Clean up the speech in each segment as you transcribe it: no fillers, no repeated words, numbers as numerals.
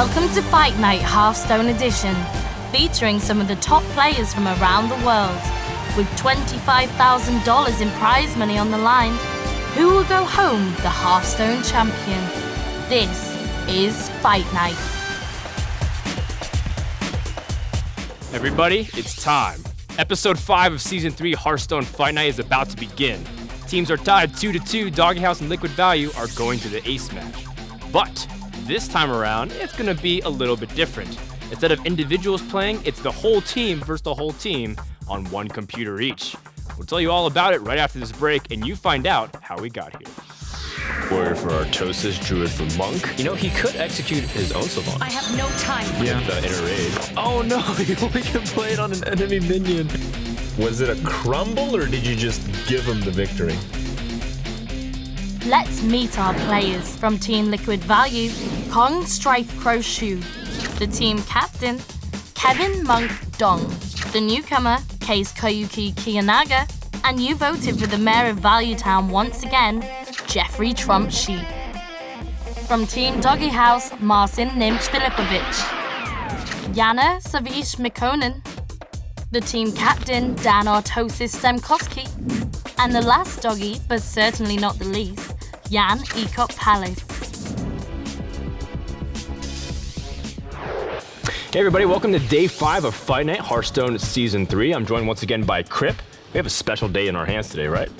Welcome to Fight Night Hearthstone Edition, featuring some of the top players from around the world. With $25,000 in prize money on the line, who will go home the Hearthstone champion? This is Fight Night. Everybody, it's time. Episode 5 of Season 3 Hearthstone Fight Night is about to begin. Teams are tied 2-2. DogeHouse and Liquid Value are going to the ace match. But this time around, it's going to be a little bit different. Instead of individuals playing, it's the whole team versus the whole team on one computer each. We'll tell you all about it right after this break, and you find out how we got here. Warrior for Artosis, Druid for Monk. You know, he could execute his own savant. I have no time. Yeah. The inner raid. Oh no, you only can play it on an enemy minion. Was it a crumble, or did you just give him the victory? Let's meet our players. From Team Liquid Value, Kong Strife Crow Shu. The team captain, Kevin Monk Dong. The newcomer, Case Koyuki Kiyanaga. And you voted for the mayor of Value Town once again, Jeffrey Trump Sheep. From Team DogeHouse, Marcin Nimch Filipovic. Yana Savish Mikonen. The team captain, Dan Artosis Stemkowski. And the last doggy, but certainly not the least, Jan Ekop Palace. Hey everybody, welcome to Day 5 of Fight Night Hearthstone Season 3. I'm joined once again by Crip. We have a special day in our hands today, right?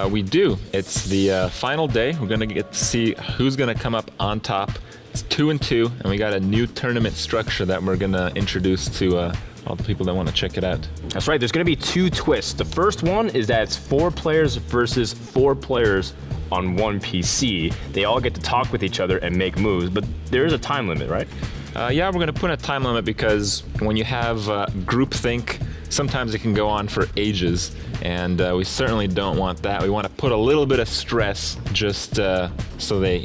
We do. It's the final day. We're going to get to see who's going to come up on top. It's 2-2, and we got a new tournament structure that we're going to introduce to all the people that want to check it out. That's right. There's going to be 2 twists. The first one is that it's 4 players versus 4 players on one PC. They all get to talk with each other and make moves, but there is a time limit, right? Yeah, we're going to put a time limit because when you have groupthink, sometimes it can go on for ages, and we certainly don't want that. We want to put a little bit of stress just so they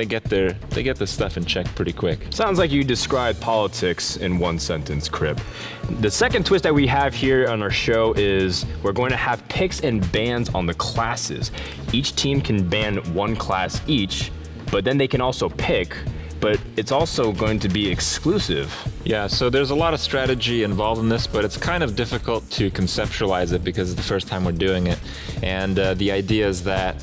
get the stuff in check pretty quick. Sounds like you described politics in one sentence, Crip. The second twist that we have here on our show is we're going to have picks and bans on the classes. Each team can ban one class each, but then they can also pick. But it's also going to be exclusive. Yeah, so there's a lot of strategy involved in this, but it's kind of difficult to conceptualize it because it's the first time we're doing it. And the idea is that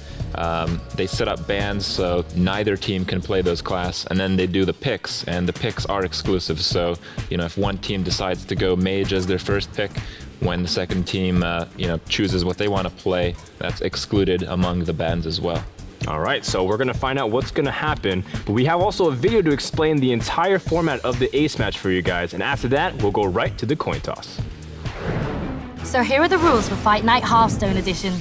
they set up bans so neither team can play those class, and then they do the picks, and the picks are exclusive. So, if one team decides to go mage as their first pick, when the second team, chooses what they want to play, that's excluded among the bans as well. All right, so we're gonna find out what's gonna happen, but we have also a video to explain the entire format of the ace match for you guys, and after that, we'll go right to the coin toss. So here are the rules for Fight Night Hearthstone Edition.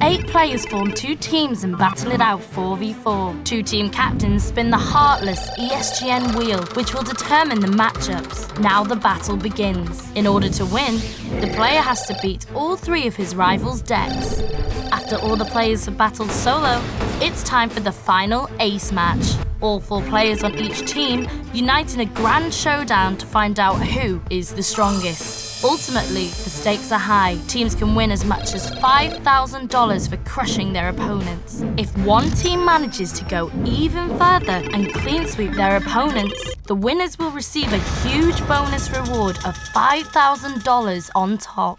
8 players form 2 teams and battle it out 4v4. 2 team captains spin the heartless ESGN wheel, which will determine the matchups. Now the battle begins. In order to win, the player has to beat all 3 of his rivals' decks. After all the players have battled solo, it's time for the final ace match. All 4 players on each team unite in a grand showdown to find out who is the strongest. Ultimately, the stakes are high. Teams can win as much as $5,000 for crushing their opponents. If one team manages to go even further and clean sweep their opponents, the winners will receive a huge bonus reward of $5,000 on top.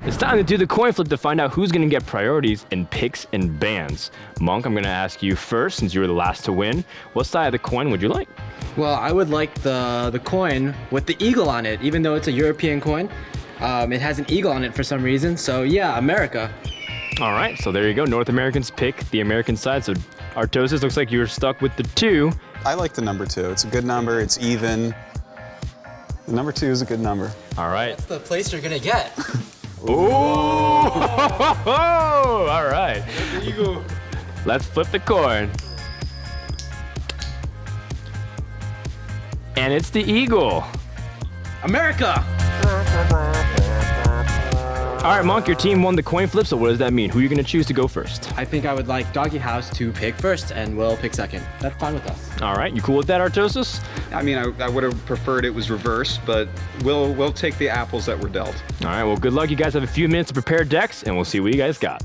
It's time to do the coin flip to find out who's gonna get priorities in picks and bans. Monk, I'm gonna ask you first, since you were the last to win. What side of the coin would you like? Well, I would like the coin with the eagle on it, even though it's a European coin. It has an eagle on it for some reason, so yeah, America. All right, so there you go. North Americans pick the American side. So Artosis, looks like you were stuck with the 2. I like the number 2. It's a good number, it's even. The number 2 is a good number. All right. That's the place you're gonna get. Ooh! All right. Eagle. Let's flip the coin. And it's the eagle. America! All right, Monk, your team won the coin flip, so what does that mean? Who are you going to choose to go first? I think I would like DogeHouse to pick first, and we'll pick second. That's fine with us. All right, you cool with that, Artosis? I mean, I would have preferred it was reversed, but we'll take the apples that were dealt. All right, well, good luck. You guys have a few minutes to prepare decks, and we'll see what you guys got.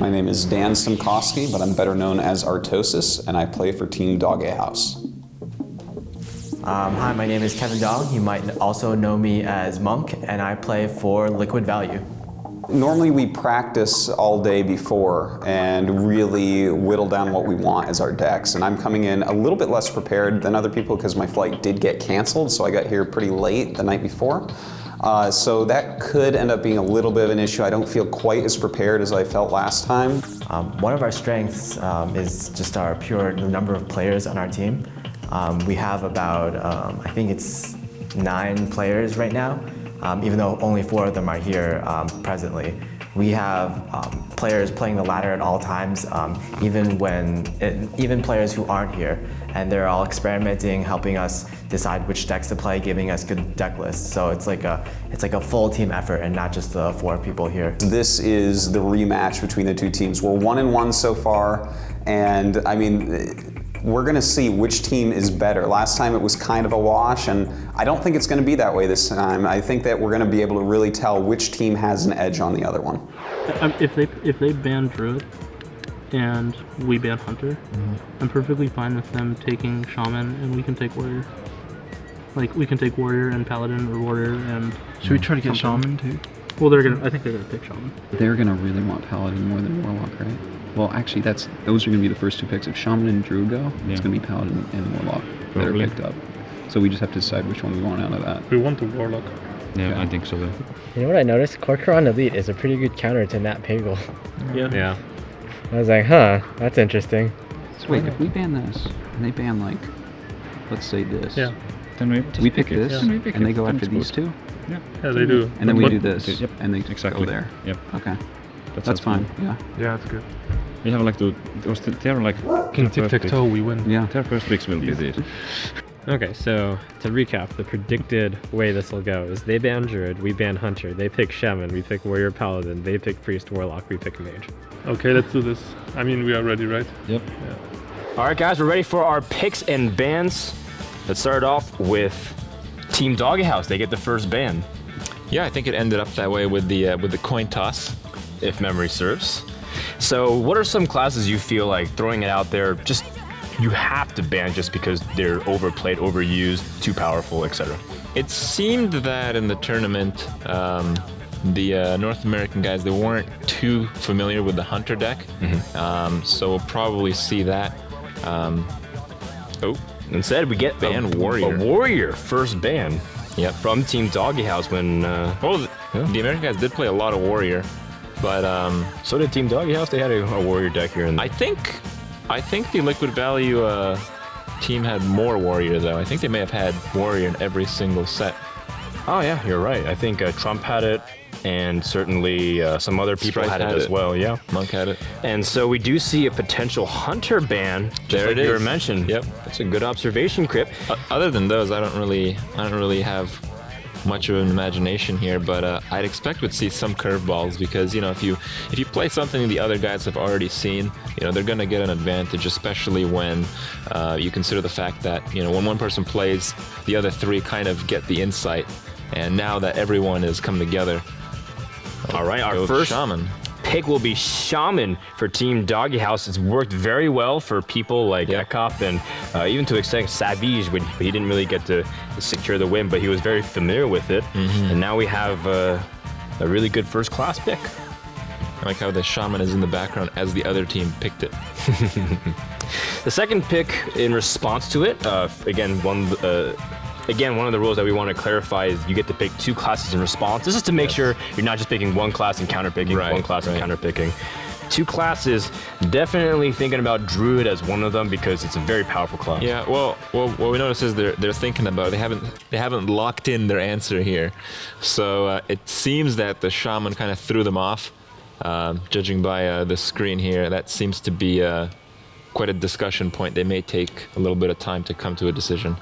My name is Dan Stemkowski, but I'm better known as Artosis, and I play for Team DogeHouse. Hi, my name is Kevin Dong. You might also know me as Monk, and I play for Liquid Value. Normally we practice all day before and really whittle down what we want as our decks. And I'm coming in a little bit less prepared than other people because my flight did get canceled, so I got here pretty late the night before. So that could end up being a little bit of an issue. I don't feel quite as prepared as I felt last time. One of our strengths is just our pure number of players on our team. We have about, I think it's 9 players right now, even though only 4 of them are here presently. We have players playing the ladder at all times, even players who aren't here, and they're all experimenting, helping us decide which decks to play, giving us good deck lists. So it's like a full team effort and not just the 4 people here. This is the rematch between the two teams. We're 1-1 so far, and I mean, we're gonna see which team is better. Last time it was kind of a wash, and I don't think it's gonna be that way this time. I think that we're gonna be able to really tell which team has an edge on the other one. If they ban Druid and we ban Hunter, I'm perfectly fine with them taking Shaman and we can take Warrior. Like, we can take Warrior and Paladin or Warrior and... Should we try to get Shaman too? Well, I think they're gonna pick Shaman. They're gonna really want Paladin more than Warlock, right? Well, actually, those are gonna be the first 2 picks. If Shaman and Druid go, it's gonna be Paladin and Warlock that are picked up. So we just have to decide which one we want out of that. We want the Warlock. Yeah, I think so then. You know what I noticed? Corcoran Elite is a pretty good counter to Nat Pagel. Yeah. I was like, huh, that's interesting. So wait, if we ban this, and they ban, like, let's say this. Yeah. Then we pick this, Yeah. and they go after these 2? Yeah, they do. And then we do this, Yep. and they Exactly. go there. Yep. Okay. That's fine, yeah. Yeah, it's good. We have like their like Tic-tac-toe, we win. Yeah. their first picks will be this. Okay, so to recap, the predicted way this will go is they ban Druid, we ban Hunter, they pick Shaman, we pick Warrior Paladin, they pick Priest Warlock, we pick Mage. Okay, let's do this. I mean, we are ready, right? Yep. Yeah. All right, guys, we're ready for our picks and bans. Let's start off with Team DogeHouse. They get the first ban, Yeah, I think it ended up that way with the coin toss. if memory serves. So what are some classes you feel like, throwing it out there, just you have to ban just because they're overplayed, overused, too powerful, etc.? It seemed that in the tournament, the North American guys, they weren't too familiar with the Hunter deck. So we'll probably see that. Instead, we get Ban Warrior. A Warrior first ban. Yep. From Team DogeHouse when... The American guys did play a lot of Warrior, but so did Team DogeHouse. They had a Warrior deck here. I think the Liquid Value team had more Warrior though. I think they may have had Warrior in every single set. Oh yeah, you're right. I think Trump had it, and certainly some other people Strife had it as well. Yeah, Monk had it. and so we do see a potential Hunter ban. Just There like it you were is. mentioned. Yep. That's a good observation, Crip. Other than those, I don't really have much of an imagination here, but I'd expect we'd see some curveballs because, you know, if you play something the other guys have already seen, you know, they're gonna get an advantage, especially when you consider the fact that, you know, when one person plays, the other 3 kind of get the insight, and now that everyone is come together. All right, our go first Shaman. pick will be Shaman for Team DogeHouse. It's worked very well for people like Ekop and even to extent Savige, but he didn't really get to secure the win, but he was very familiar with it. And now we have a really good first class pick. I like how the Shaman is in the background as the other team picked it. The second pick in response to it, again, one of the rules that we want to clarify is you get to pick 2 classes in response. This is to make sure you're not just picking one class and counterpicking, one class and counterpicking. 2 classes, definitely thinking about Druid as one of them because it's a very powerful class. Yeah, well, what we notice is they're thinking about it. They haven't locked in their answer here, so it seems that the Shaman kind of threw them off. Judging by the screen here, that seems to be quite a discussion point. They may take a little bit of time to come to a decision.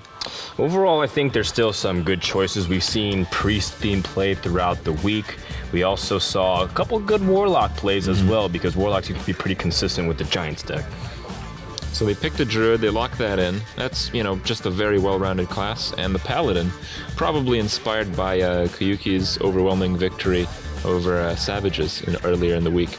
Overall, I think there's still some good choices. We've seen Priest being played throughout the week. We also saw a couple good Warlock plays as well, because Warlock seems to be pretty consistent with the Giants deck. So they picked a Druid, they locked that in. That's, you know, just a very well-rounded class. And the Paladin, probably inspired by Kayuki's overwhelming victory over Savages earlier in the week.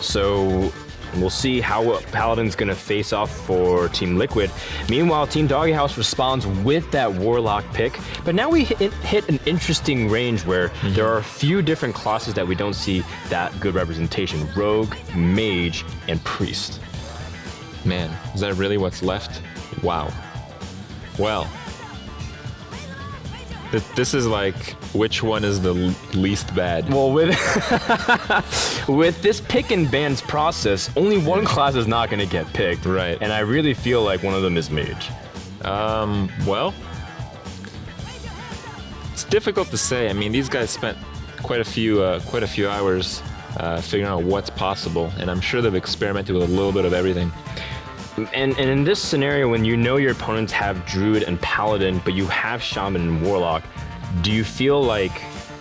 So we'll see how Paladin's gonna face off for Team Liquid. Meanwhile, Team DogeHouse responds with that Warlock pick. But now we hit an interesting range where there are a few different classes that we don't see that good representation. Rogue, Mage, and Priest. Man, is that really what's left? Wow. Well, this is like, which one is the least bad? Well, with this pick and bans process, only one class is not going to get picked. Right. And I really feel like one of them is Mage. Well, it's difficult to say. I mean, these guys spent quite a few hours figuring out what's possible, and I'm sure they've experimented with a little bit of everything. And in this scenario, when you know your opponents have Druid and Paladin, but you have Shaman and Warlock, do you feel like,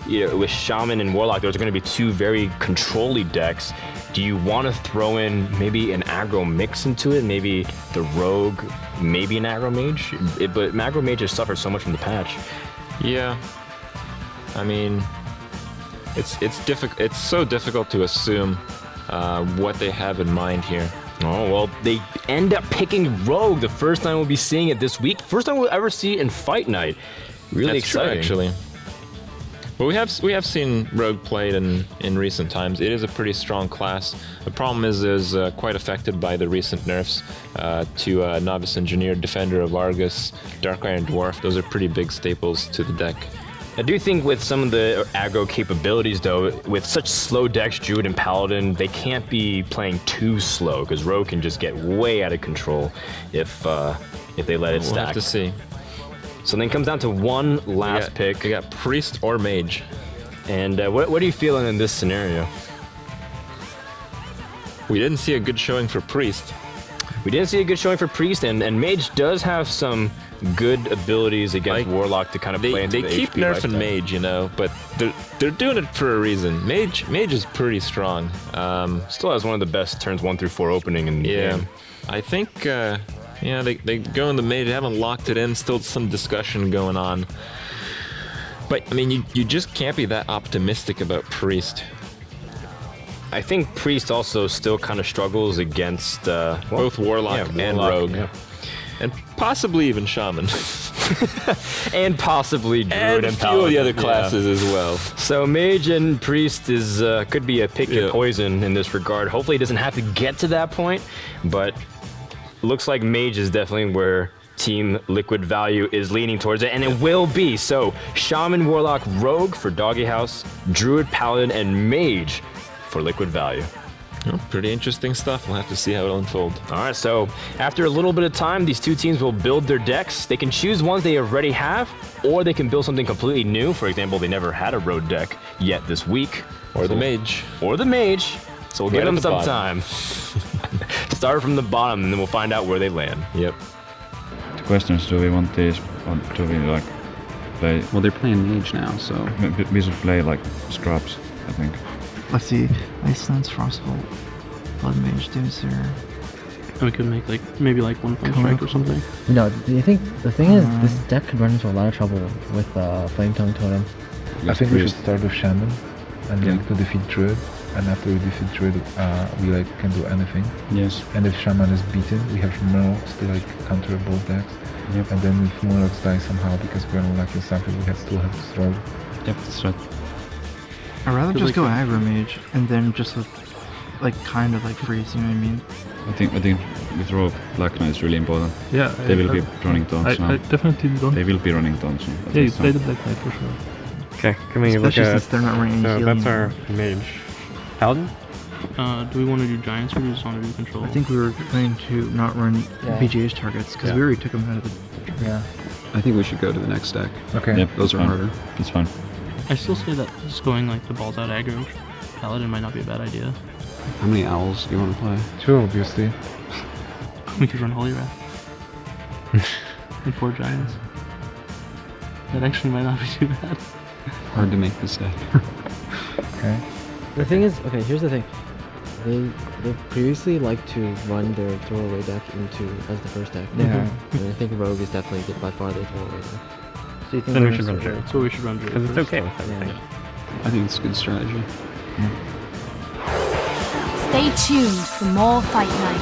with Shaman and Warlock, those are going to be two very control-y decks? Do you want to throw in maybe an aggro mix into it? Maybe the Rogue, maybe an aggro Mage? But aggro Mage has suffered so much from the patch. Yeah. I mean, it's so difficult to assume what they have in mind here. Oh, well, they end up picking Rogue. The first time we'll be seeing it this week. First time we'll ever see it in Fight Night. Really That's exciting. True, actually. But we have seen Rogue played in recent times. It is a pretty strong class. The problem is quite affected by the recent nerfs to Novice Engineer, Defender of Argus, Dark Iron Dwarf. Those are pretty big staples to the deck. I do think with some of the aggro capabilities, though, with such slow decks, Druid and Paladin, they can't be playing too slow, because Rogue can just get way out of control if they let it stack. We'll have to see. So then it comes down to one last pick. We got Priest or Mage. And what are you feeling in this scenario? We didn't see a good showing for Priest. We didn't see a good showing for Priest, and Mage does have some good abilities against Warlock to kind of play into They the keep HP nerfing lifestyle. Mage, you know, but they're doing it for a reason. Mage is pretty strong. Still has one of the best turns 1 through 4 opening in the game. I think they go in the Mage. They haven't locked it in. Still some discussion going on. But I mean, you just can't be that optimistic about Priest. I think Priest also still kind of struggles against both Warlock and Rogue. Yeah. And possibly even Shaman. And possibly Druid and and a few Paladin. of the other classes as well. So Mage and Priest is could be a pick your poison in this regard. Hopefully it doesn't have to get to that point, but looks like Mage is definitely where Team Liquid Value is leaning towards it, and it will be. So Shaman, Warlock, Rogue for DogeHouse, Druid, Paladin, and Mage for Liquid Value. Oh, pretty interesting stuff. We'll have to see how it'll unfold. All right, so after a little bit of time, these two teams will build their decks. They can choose ones they already have, or they can build something completely new. For example, they never had a road deck yet this week. Or the Mage. Or the Mage. So we'll give them some time. Start from the bottom, and then we'll find out where they land. Yep. The question is, do we want this, or do we like play? Well, they're playing Mage now, so We should play like scrubs, I think. Let's see. Iceland's Frostbolt, Blood Mage, Doomsayer. And we could make maybe one Flame Strike or something. No, do you think the thing is this deck could run into a lot of trouble with Flame Tongue Totem? I think we should start with Shaman and then to defeat Druid, and after we defeat Druid, we can do anything. Yes. And if Shaman is beaten, we have Murlocs to counter both decks. Yep. And then if Murlocs die somehow because we're unlucky or something, we still have to throw. Yep, that's right. I'd rather just go aggro mage and then just kind of freeze, you know what I mean? I think with Rogue, Black Knight is really important. Yeah, They will be running taunts now. I definitely don't. They will be running taunts now. Yeah, you play the Black Knight for sure. Okay, can we Especially look at... since they're not running So healing. that's our Mage. Paladin? Do we want to do Giants or do we just want to do Control? I think we were planning to not run BGH targets because we already took them out of the... Yeah. I think we should go to the next deck. Okay. Yep, Those are fine. harder. It's fine. I still say that just going the balls out aggro Paladin might not be a bad idea. How many owls do you want to play? 2, obviously. We could run Holy Wrath. And 4 Giants. That actually might not be too bad. Hard to make this deck. Okay. The thing is, okay, here's the thing. They previously liked to run their throwaway deck as the first deck. Yeah. And I think Rogue is definitely by far their throwaway deck. So you think Then we we're should gonna run switch? Druid. So we should run Druid Because it's first. okay with everything. I think it's a good strategy. Stay tuned for more Fight Night.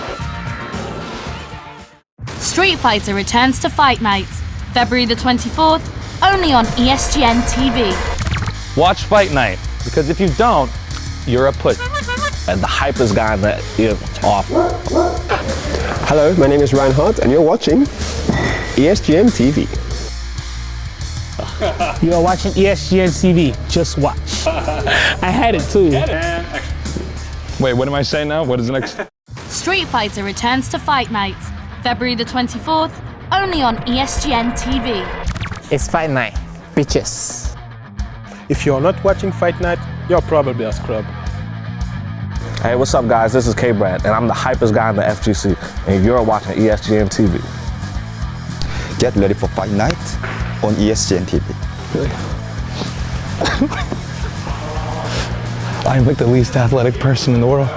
Street Fighter returns to Fight Nights, February the 24th, only on ESGN TV. Watch Fight Night, because if you don't, you're a pussy. And the hypest guy that is off. Hello, my name is Reinhardt, and you're watching ESGN TV. You are watching ESGN TV. Just watch. I had it too. Wait, what am I saying now? What is the next? Street Fighter returns to Fight Nights, February the 24th, only on ESGN TV. It's Fight Night, bitches. If you're not watching Fight Night, you're probably a scrub. Hey, what's up, guys? This is K-Brad, and I'm the hypest guy in the FGC, and you're watching ESGN TV. Get ready for Fight Night on ESGN TV. I'm like the least athletic person in the world.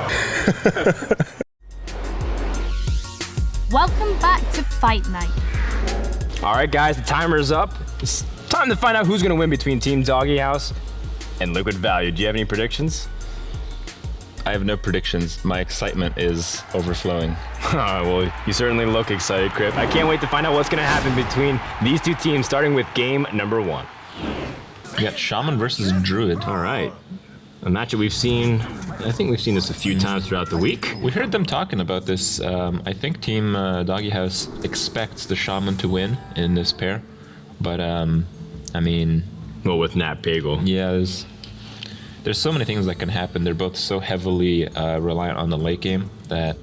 Welcome back to Fight Night. All right, guys, the timer is up. It's time to find out who's going to win between Team DogeHouse and Liquid Value. Do you have any predictions? I have no predictions. My excitement is overflowing. Well, you certainly look excited, Crip. I can't wait to find out what's going to happen between these two teams, starting with game number 1. We got Shaman versus Druid. All right. A matchup we've seen, I think we've seen this a few times throughout the week. We heard them talking about this. I think Team DogeHouse expects the Shaman to win in this pair. But, I mean... Well, with Nat Pagel. Yeah, there's so many things that can happen. They're both so heavily reliant on the late game that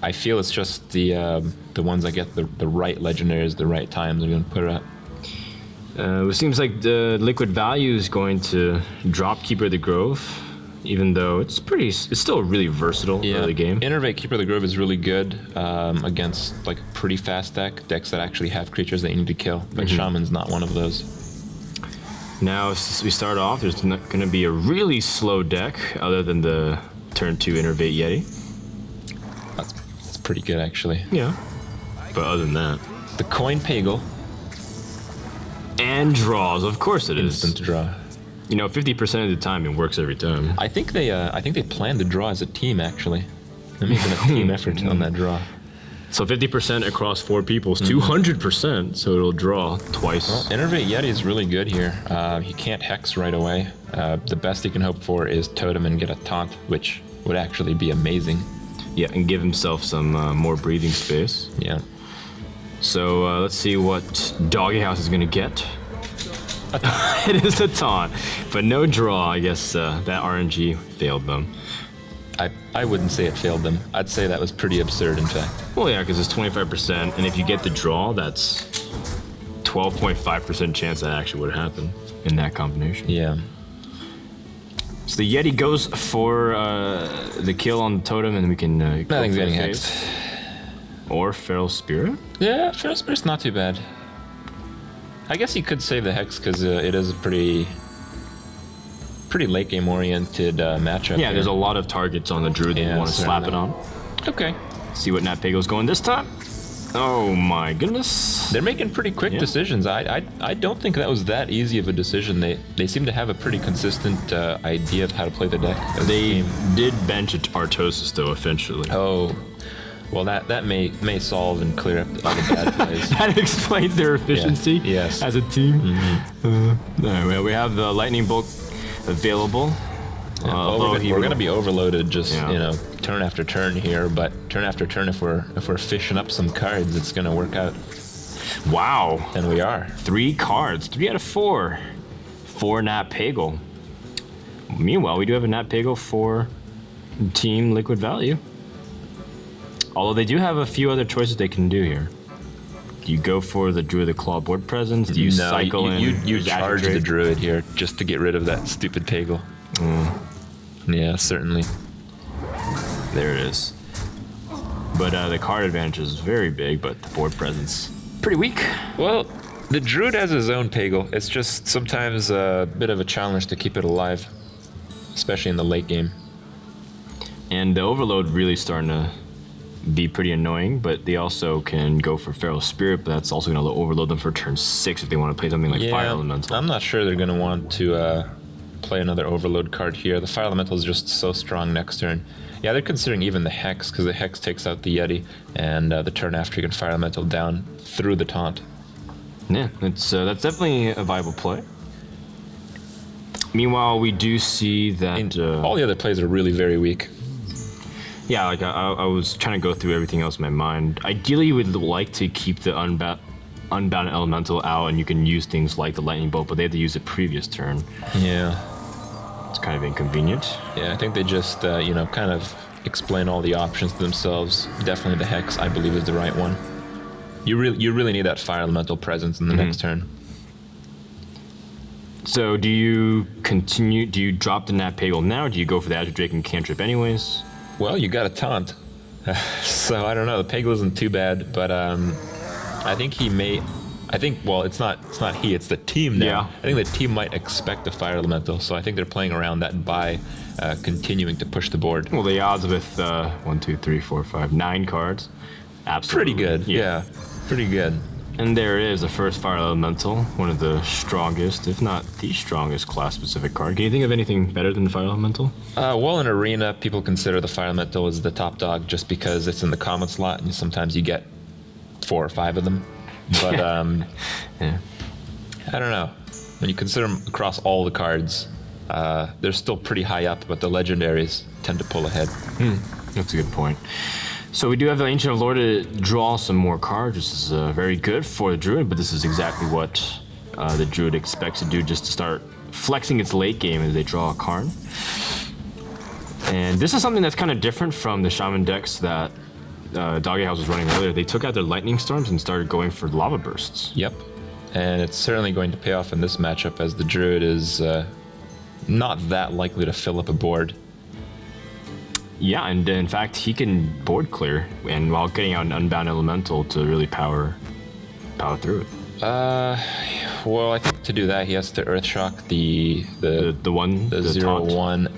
I feel it's just the ones that get the right legendaries, the right times are going to put it up. It seems like the Liquid Value is going to drop Keeper of the Grove, even though it's still a really versatile early game. Innervate Keeper of the Grove is really good against like a pretty fast decks that actually have creatures that you need to kill, but Shaman's not one of those. Now, as we start off, there's not going to be a really slow deck other than the turn 2 Innervate Yeti. That's pretty good, actually. Yeah. But other than that... The Coin Pagel. And draws, of course it is. Instant draw. You know, 50% of the time it works every time. I think they plan to draw as a team, actually. They're making a team effort on that draw. So 50% across 4 people is 200%, so it'll draw twice. Well, Innervate Yeti is really good here. He can't Hex right away. The best he can hope for is Totem and get a Taunt, which would actually be amazing. Yeah, and give himself some more breathing space. Yeah. So let's see what DogeHouse is going to get. It is a Taunt, but no draw. I guess that RNG failed them. I wouldn't say it failed them. I'd say that was pretty absurd, in fact. Well, yeah, because it's 25%, and if you get the draw, that's 12.5% chance that actually would happen in that combination. Yeah. So the Yeti goes for the kill on the Totem, and we can... Nothing's getting hexed. Or Feral Spirit? Yeah, Feral Spirit's not too bad. I guess you could save the Hex, because it is a pretty late game oriented matchup. Yeah, there's a lot of targets on the Druid that you want to slap it on. Okay. See what Nat Pagel's going this time. Oh my goodness. They're making pretty quick decisions. I don't think that was that easy of a decision. They seem to have a pretty consistent idea of how to play the deck. They did bench Artosis though, eventually. Oh. Well, that may solve and clear up all the bad plays. That explains their efficiency as a team. Mm-hmm. We have the Lightning Bolt available. We're going to be overloaded just you know, turn after turn here, but turn after turn, if we're fishing up some cards, it's going to work out. Wow. And we are. 3 cards, 3 out of 4 for Nat Pagel. Meanwhile, we do have a Nat Pagel for Team Liquid Value. Although they do have a few other choices they can do here. Do you go for the Druid of the Claw board presence? Do you cycle in? You charge the Druid here just to get rid of that stupid Pagel. Yeah, certainly. There it is. But the card advantage is very big, but the board presence pretty weak. Well, the Druid has his own Pagel. It's just sometimes a bit of a challenge to keep it alive, especially in the late game. And the Overload really starting to be pretty annoying, but they also can go for Feral Spirit, but that's also going to overload them for turn 6 if they want to play something like Fire Elemental. I'm not sure they're going to want to play another Overload card here. The Fire Elemental is just so strong next turn. Yeah, they're considering even the Hex, because the Hex takes out the Yeti, and the turn after you can fire elemental down through the taunt. Yeah, that's definitely a viable play. Meanwhile, we do see that all the other plays are really very weak. Yeah, like I was trying to go through everything else in my mind. Ideally, you would like to keep the unbound elemental out, and you can use things like the lightning bolt, but they have to use it previous turn. Yeah, it's kind of inconvenient. Yeah, I think they just you know, kind of explain all the options to themselves. Definitely the Hex, I believe, is the right one. You really need that fire elemental presence in the next turn. So do you continue? Do you drop the Nat Pagel now? Or do you go for the Azure Drake and cantrip anyways? Well, you got a taunt, so I don't know. The Pagel isn't too bad, but I think he may. I think it's not he. It's the team now. Yeah. I think the team might expect a fire elemental, so I think they're playing around that by continuing to push the board. Well, the odds with 1, 2, 3, 4, 5, 9 cards, absolutely pretty good. Yeah, pretty good. And there is the first fire elemental, one of the strongest, if not the strongest class-specific card. Can you think of anything better than the fire elemental? Well, in Arena, people consider the fire elemental as the top dog just because it's in the common slot, and sometimes you get 4 or 5 of them. But yeah. I don't know. When you consider them across all the cards, they're still pretty high up, but the legendaries tend to pull ahead. That's a good point. So we do have the Ancient of Lore to draw some more cards, which is very good for the Druid, but this is exactly what the Druid expects to do, just to start flexing its late game as they draw a card. And this is something that's kind of different from the Shaman decks that DogeHouse was running earlier. They took out their Lightning Storms and started going for Lava Bursts. Yep, and it's certainly going to pay off in this matchup as the Druid is not that likely to fill up a board. Yeah, and in fact, he can board clear, and while getting out an Unbound Elemental to really power through it. Well, I think to do that, he has to Earthshock the 0/1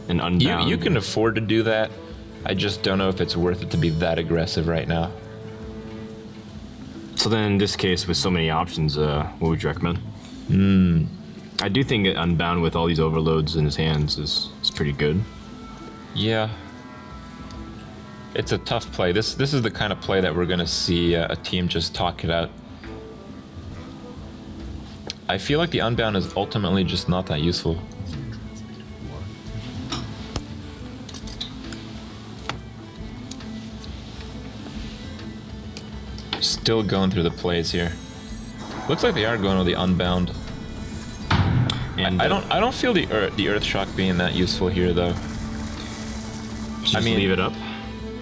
and Unbound. You can afford to do that. I just don't know if it's worth it to be that aggressive right now. So then, in this case, with so many options, what would you recommend? I do think Unbound with all these overloads in his hands is pretty good. Yeah, it's a tough play. This is the kind of play that we're going to see a team just talk it out. I feel like the Unbound is ultimately just not that useful. Still going through the plays here. Looks like they are going with the Unbound. And I don't feel the Earthshock being that useful here though. Just leave it up.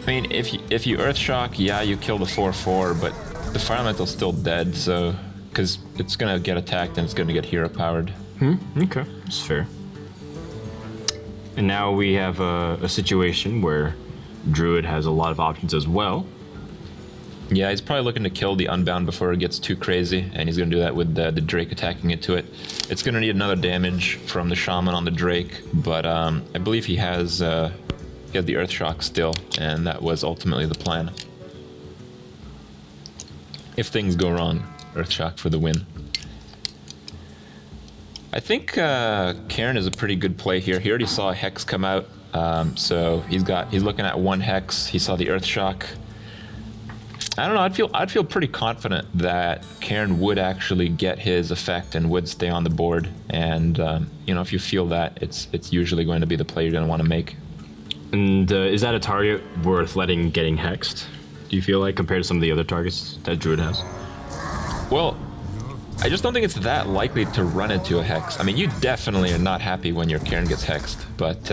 I mean, if you Earthshock, yeah, you kill the 4/4, but the fire elemental's still dead, so because it's gonna get attacked and it's gonna get hero powered. Okay, that's fair. And now we have a situation where Druid has a lot of options as well. Yeah, he's probably looking to kill the Unbound before it gets too crazy, and he's gonna do that with the Drake attacking into it. It's gonna need another damage from the Shaman on the Drake, but I believe he has the Earthshock still, and that was ultimately the plan. If things go wrong, Earthshock for the win. I think Karen is a pretty good play here. He already saw a Hex come out, so he's looking at 1 Hex. He saw the Earthshock. I don't know. I'd feel pretty confident that Karen would actually get his effect and would stay on the board. And you know, if you feel that, it's usually going to be the play you're going to want to make. And is that a target worth getting hexed? Do you feel like, compared to some of the other targets that Druid has? Well, I just don't think it's that likely to run into a Hex. I mean, you definitely are not happy when your Karen gets hexed, but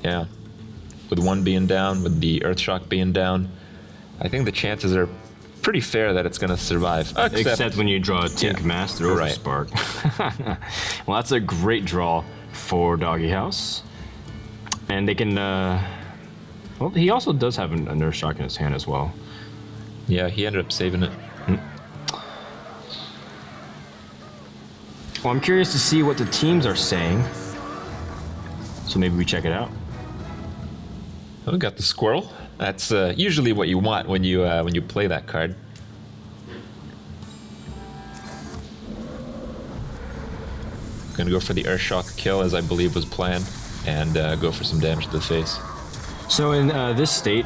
yeah. With 1 being down, with the Earthshock being down, I think the chances are pretty fair that it's going to survive. Except when you draw a Tink Master over Spark. Well, that's a great draw for DogeHouse. And they can, well, he also does have an Earthshock in his hand as well. Yeah, he ended up saving it. Well, I'm curious to see what the teams are saying. So maybe we check it out. Oh, we got the squirrel. That's usually what you want when you play that card. Gonna go for the Earthshock kill, as I believe was planned. and go for some damage to the face. So in this state,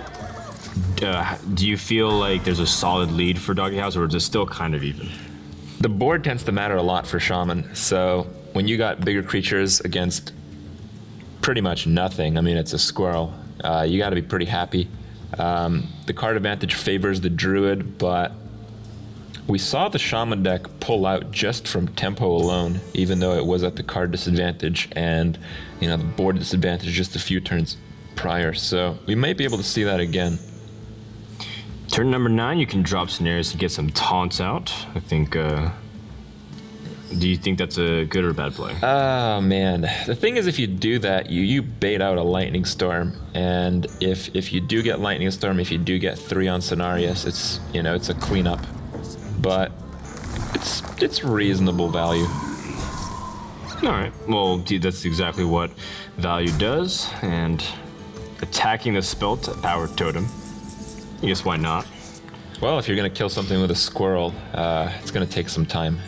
do you feel like there's a solid lead for DogeHouse, or is it still kind of even? The board tends to matter a lot for Shaman, so when you got bigger creatures against pretty much nothing, I mean, it's a squirrel, you got to be pretty happy. The card advantage favors the Druid, but we saw the Shaman deck pull out just from tempo alone, even though it was at the card disadvantage and, the board disadvantage just a few turns prior, so we might be able to see that again. Turn number 9, you can drop scenarios to get some taunts out. I think, do you think that's a good or bad play? Oh man, the thing is, if you do that, you bait out a Lightning Storm, and if you do get Lightning Storm, if you do get 3 on Cenarius, it's it's a cleanup, but it's reasonable value. All right, well, that's exactly what value does, and attacking the Spelt Power Totem. I guess why not? Well, if you're gonna kill something with a squirrel, it's gonna take some time.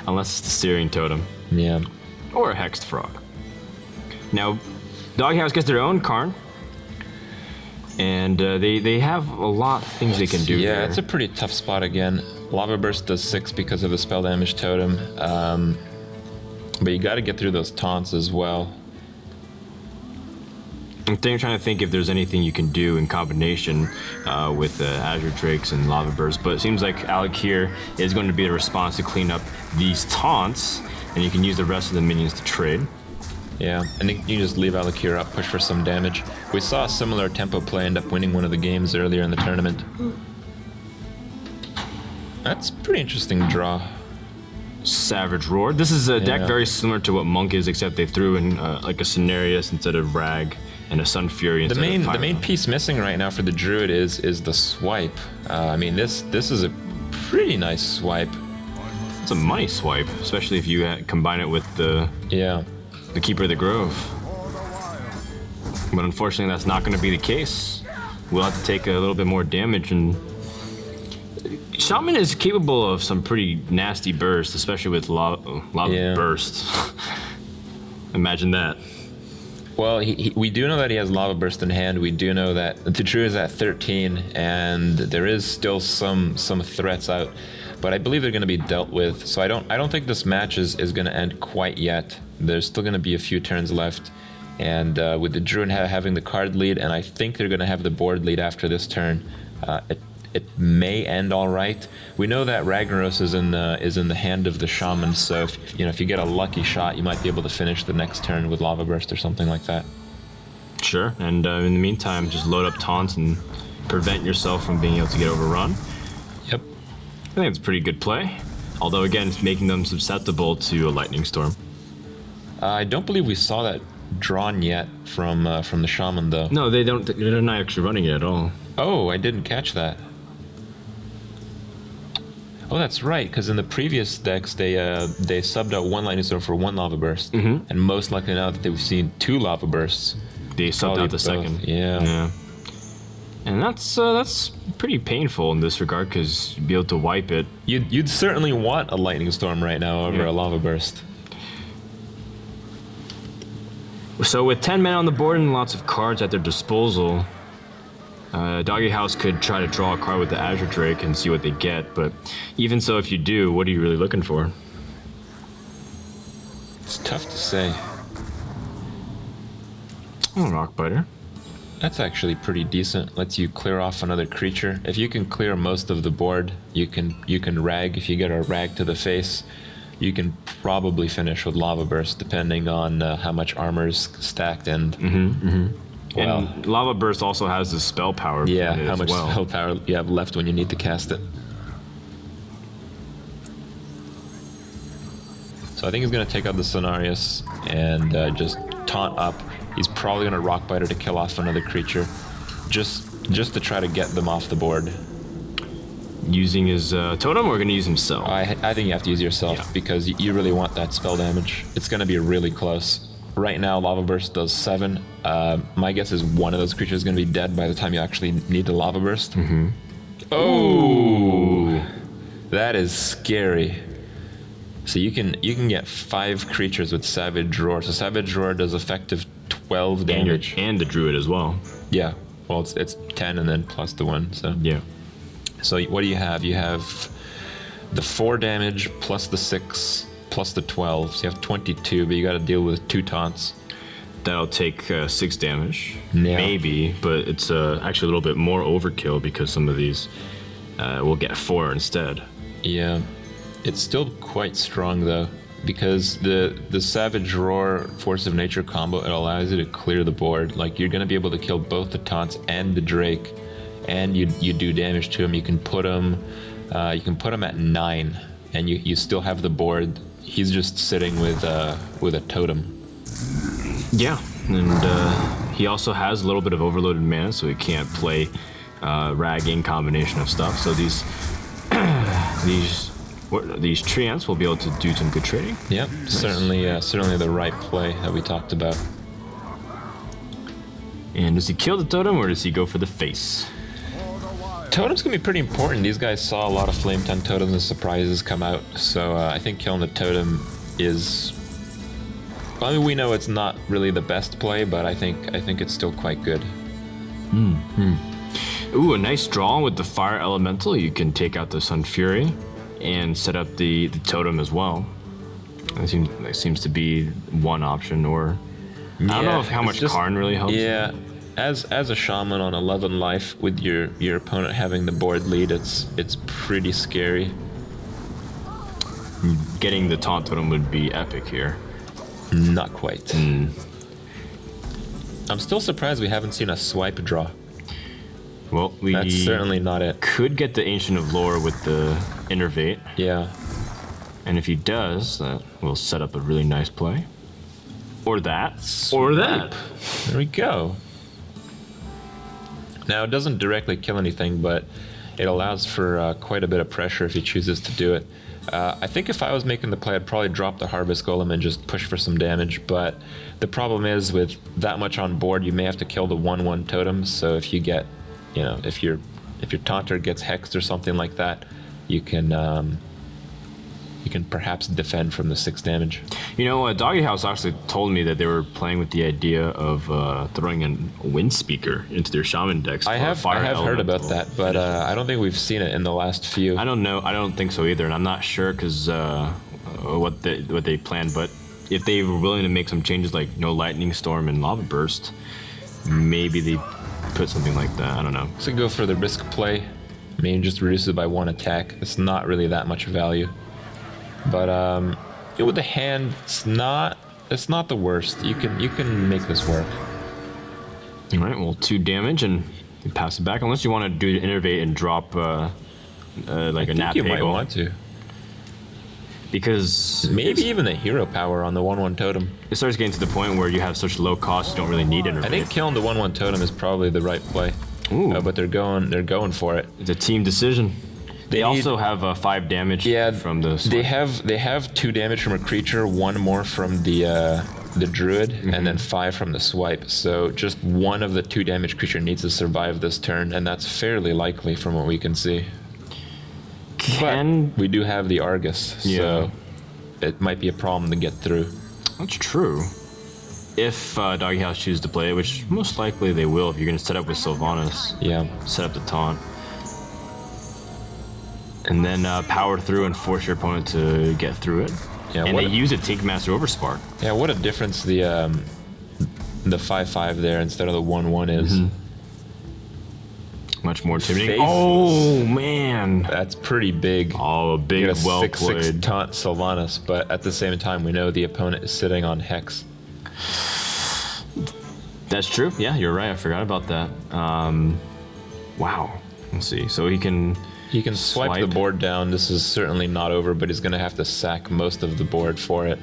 Unless it's the Syrian Totem. Yeah. Or a Hexed Frog. Now, DogeHouse gets their own Karn. And they have a lot of things they can do. Yeah, here. it's a pretty tough spot again. Lava Burst does 6 because of the spell damage totem. But you gotta get through those taunts as well. I'm trying to think if there's anything you can do in combination with Azure Drakes and Lava Burst, but it seems like Alec here is going to be the response to clean up these taunts, and you can use the rest of the minions to trade. Yeah, and you just leave Alakir up, push for some damage. We saw a similar tempo play end up winning one of the games earlier in the tournament. That's a pretty interesting draw. Savage Roar. This is a deck very similar to what Monk is, except they threw in like a Cenarius instead of Rag, and a Sun Fury instead of Pyro. The main piece missing right now for the Druid is the swipe. I mean, this is a pretty nice swipe. It's a money swipe, especially if you combine it with the Keeper of the Grove. But unfortunately, that's not going to be the case. We'll have to take a little bit more damage, and Shaman is capable of some pretty nasty bursts, especially with lava burst. Imagine that. Well, we do know that he has Lava Burst in hand. We do know that the Druid is at 13, and there is still some threats out, but I believe they're going to be dealt with. So I don't think this match is going to end quite yet. There's still going to be a few turns left, and with the Druid having the card lead, and I think they're going to have the board lead after this turn, it may end all right. We know that Ragnaros is in the hand of the Shaman, so if you get a lucky shot, you might be able to finish the next turn with Lava Burst or something like that. Sure, and in the meantime, just load up taunts and prevent yourself from being able to get overrun. Yep. I think it's a pretty good play. Although again, it's making them susceptible to a Lightning Storm. I don't believe we saw that drawn yet from the Shaman though. No, they don't. They're not actually running it at all. Oh, I didn't catch that. Oh, that's right, because in the previous decks, they subbed out 1 Lightning Storm for 1 Lava Burst. And most likely now that they've seen 2 Lava Bursts, they subbed out the second. Yeah. And that's pretty painful in this regard, because you'd be able to wipe it. You'd certainly want a Lightning Storm right now over a Lava Burst. So with 10 men on the board and lots of cards at their disposal, DogeHouse could try to draw a card with the Azure Drake and see what they get, but even so, if you do, what are you really looking for? It's tough to say. Oh, Rockbiter. That's actually pretty decent. Lets you clear off another creature. If you can clear most of the board, you can rag. If you get a rag to the face, you can probably finish with Lava Burst, depending on how much armor's stacked and. Well, and Lava Burst also has the spell power. Yeah, how much spell power you have left when you need to cast it. So I think he's going to take out the Cenarius and just taunt up. He's probably going to Rockbiter to kill off another creature, just to try to get them off the board. Using his totem, or going to use himself? I think you have to use yourself because you really want that spell damage. It's going to be really close. Right now, Lava Burst does 7. My guess is one of those creatures is going to be dead by the time you actually need the Lava Burst. Oh! That is scary. So you can get 5 creatures with Savage Roar. So Savage Roar does effective 12 damage. And the Druid as well. Yeah. Well, it's 10 and then plus the 1. So yeah. So what do you have? You have the 4 damage plus the 6 plus the 12. So you have 22, but you got to deal with 2 taunts. That'll take 6 damage, Yeah. maybe, but it's actually a little bit more overkill because some of these will get 4 instead. Yeah, it's still quite strong though, because the Savage Roar Force of Nature combo, it allows you to clear the board. Like, you're gonna be able to kill both the taunts and the Drake, and you do damage to him. You can put him at 9, and you still have the board. He's just sitting with a totem. Yeah, and he also has a little bit of overloaded mana, so he can't play ragging combination of stuff. So these treants will be able to do some good trading. Yep, certainly the right play that we talked about. And does he kill the totem or does he go for the face? Totem's gonna be pretty important. These guys saw a lot of Flame Tongue totems and surprises come out, so I think killing the totem is. I mean, we know it's not really the best play, but I think it's still quite good. Ooh, a nice draw with the Fire Elemental. You can take out the Sun Fury and set up the totem as well. That seems to be one option, or I don't know how much Karn really helps. Yeah, as a shaman on 11 life with your opponent having the board lead, it's pretty scary. Getting the taunt totem would be epic here. Not quite. I'm still surprised we haven't seen a swipe draw. Well, that's certainly not it. Could get the Ancient of Lore with the Innervate. Yeah. And if he does, that will set up a really nice play. Or that. Or that. There we go. Now, it doesn't directly kill anything, but it allows for quite a bit of pressure if he chooses to do it. I think if I was making the play, I'd probably drop the Harvest Golem and just push for some damage, but the problem is with that much on board, you may have to kill the 1/1 totem, so if you get, if your Taunter gets hexed or something like that, you can perhaps defend from the 6 damage. DogeHouse actually told me that they were playing with the idea of throwing a Wind Speaker into their Shaman decks. I have heard about that, but I don't think we've seen it in the last few. I don't know. I don't think so either, and I'm not sure because what they planned. But if they were willing to make some changes, like no Lightning Storm and Lava Burst, maybe they put something like that. I don't know. So go for the risk play. Maybe just reduce it by 1 attack. It's not really that much value. But with the hand, it's not the worst. You can make this work. All right, well, 2 damage and you pass it back. Unless you want to do Innervate and drop like a Nat You might want to. Because maybe even the hero power on the 1/1 totem. It starts getting to the point where you have such low cost, you don't really need Innervate. I think killing the 1/1 totem is probably the right play. Ooh. But they're going for it. It's a team decision. They also have 5 damage from the sword. They have 2 damage from a creature, 1 more from the druid, and then 5 from the swipe. So just 1 of the 2 damage creature needs to survive this turn, and that's fairly likely from what we can see. But we do have the Argus, so it might be a problem to get through. That's true. If DogeHouse chooses to play it, which most likely they will if you're going to set up with Sylvanas. Yeah. Set up the taunt. And then power through and force your opponent to get through it. Yeah, and they use a Tankmaster Overspark. Yeah, what a difference the 5/5 there instead of the 1/1 is. Much more intimidating. Oh man, that's pretty big. Oh, a big, well 6/6 played. Taunt Sylvanas, but at the same time, we know the opponent is sitting on Hex. That's true. Yeah, you're right. I forgot about that. Wow. Let's see. So he can swipe the board down. This is certainly not over, but he's going to have to sack most of the board for it.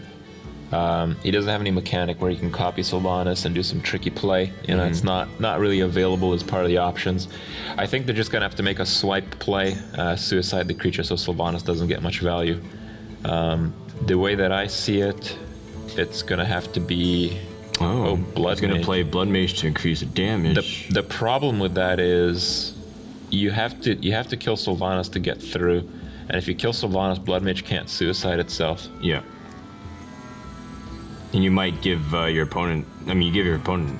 He doesn't have any mechanic where he can copy Sylvanas and do some tricky play. It's not really available as part of the options. I think they're just going to have to make a swipe play, suicide the creature so Sylvanas doesn't get much value. The way that I see it, it's going to have to be... Blood. He's going to play Blood Mage to increase the damage. The problem with that is... you have to kill Sylvanas to get through, and if you kill Sylvanas, Blood Mage can't suicide itself. Yeah. And you might give your opponent. I mean, you give your opponent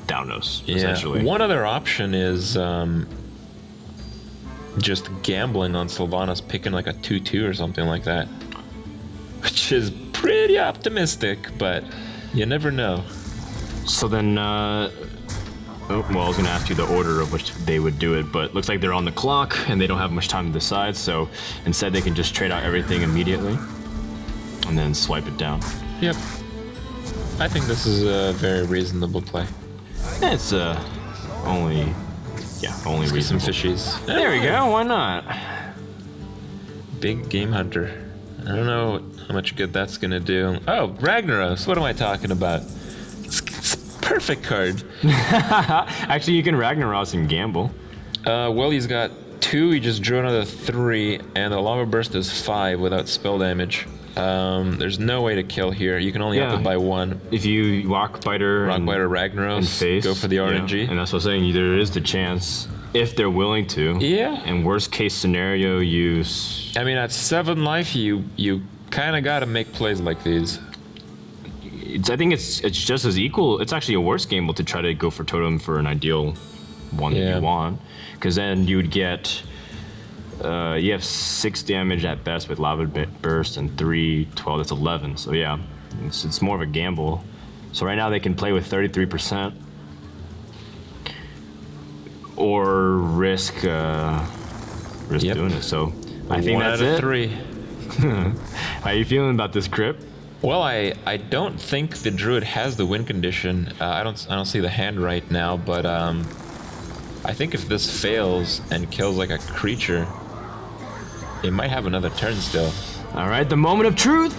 Downos, essentially. One other option is just gambling on Sylvanas, picking like a 2/2 or something like that, which is pretty optimistic, but you never know. So then, well, I was going to ask you the order of which they would do it, but looks like they're on the clock and they don't have much time to decide, so instead they can just trade out everything immediately and then swipe it down. Yep. I think this is a very reasonable play. It's only reasonable. Some fishies. There we go, why not? Big game hunter. I don't know how much good that's gonna do. Oh, Ragnaros, what am I talking about? It's a perfect card. Actually, you can Ragnaros and gamble. Well, he's got 2, he just drew another 3, and the Lava Burst is 5 without spell damage. There's no way to kill here. You can only up it by 1. If you Rockbiter, Ragnaros, and face, go for the RNG. And that's what I'm saying, there is the chance, if they're willing to. Yeah. And worst case scenario, use... I mean, at 7 life, you kind of got to make plays like these. I think it's just as equal. It's actually a worse gamble to try to go for Totem for an ideal one that you want. Because then you would get... you have 6 damage at best with Lava Burst and 3, 12, that's 11. So yeah, it's more of a gamble. So right now they can play with 33%. Or risk doing it. So I think that's it. 3. How are you feeling about this crypt? Well, I don't think the Druid has the win condition. I don't see the hand right now, but I think if this fails and kills like a creature, it might have another turn still. All right, the moment of truth.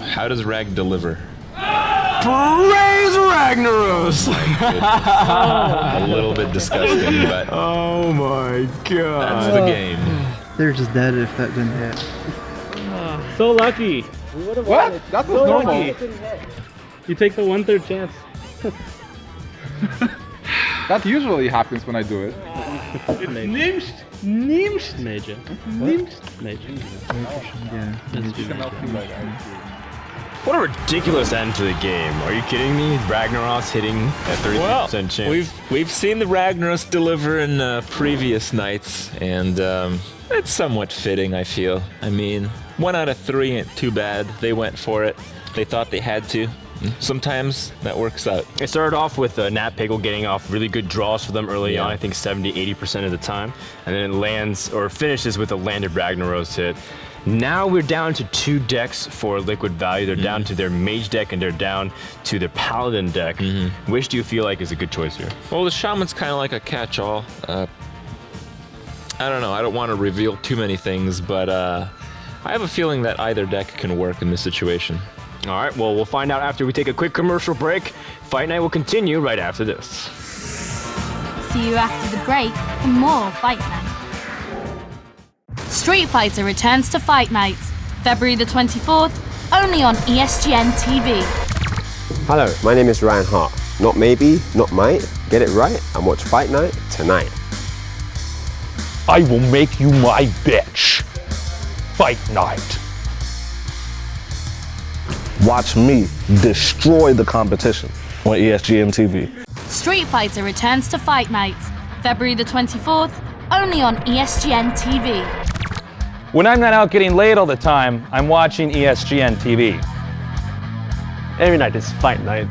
How does Rag deliver? Praise Ragnaros! A little bit disgusting, but oh my god, that's the game. They're just dead if that didn't hit. So lucky. What? That was normal. You take the 1/3 chance. That usually happens when I do it. Nimst. Major. Major. What a ridiculous end to the game. Are you kidding me? Ragnaros hitting at 30% chance. We've seen the Ragnaros deliver in previous nights, and it's somewhat fitting, I feel. I mean, 1 out of 3 ain't too bad. They went for it. They thought they had to. Sometimes that works out. It started off with Nat Piggle getting off really good draws for them early on, I think 70-80% of the time. And then it lands, or finishes with a landed Ragnaros hit. Now we're down to 2 decks for Liquid Value. They're down to their Mage deck and they're down to their Paladin deck. Which do you feel like is a good choice here? Well, the Shaman's kind of like a catch-all. I don't know, I don't want to reveal too many things, but I have a feeling that either deck can work in this situation. All right, well, we'll find out after we take a quick commercial break. Fight Night will continue right after this. See you after the break for more Fight Night. Street Fighter returns to Fight Nights, February the 24th, only on ESGN TV. Hello, my name is Ryan Hart. Not maybe, not might. Get it right and watch Fight Night tonight. I will make you my bitch. Fight Night. Watch me destroy the competition on ESGN TV. Street Fighter returns to Fight Nights, February the 24th, only on ESGN TV. When I'm not out getting laid all the time, I'm watching ESGN TV. Every night is Fight Night.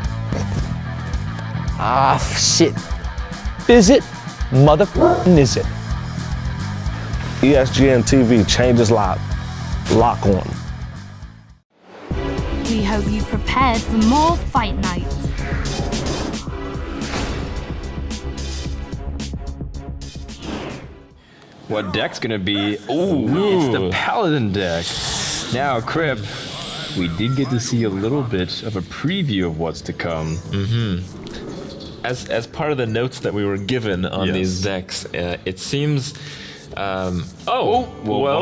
Ah, shit. Is it? Motherfucking is it? ESGN TV changes lives. Lock on. We hope you prepared for more Fight Night. What deck's gonna be? Ooh, it's the Paladin deck. Now, Crip, we did get to see a little bit of a preview of what's to come. As part of the notes that we were given on these decks, it seems. One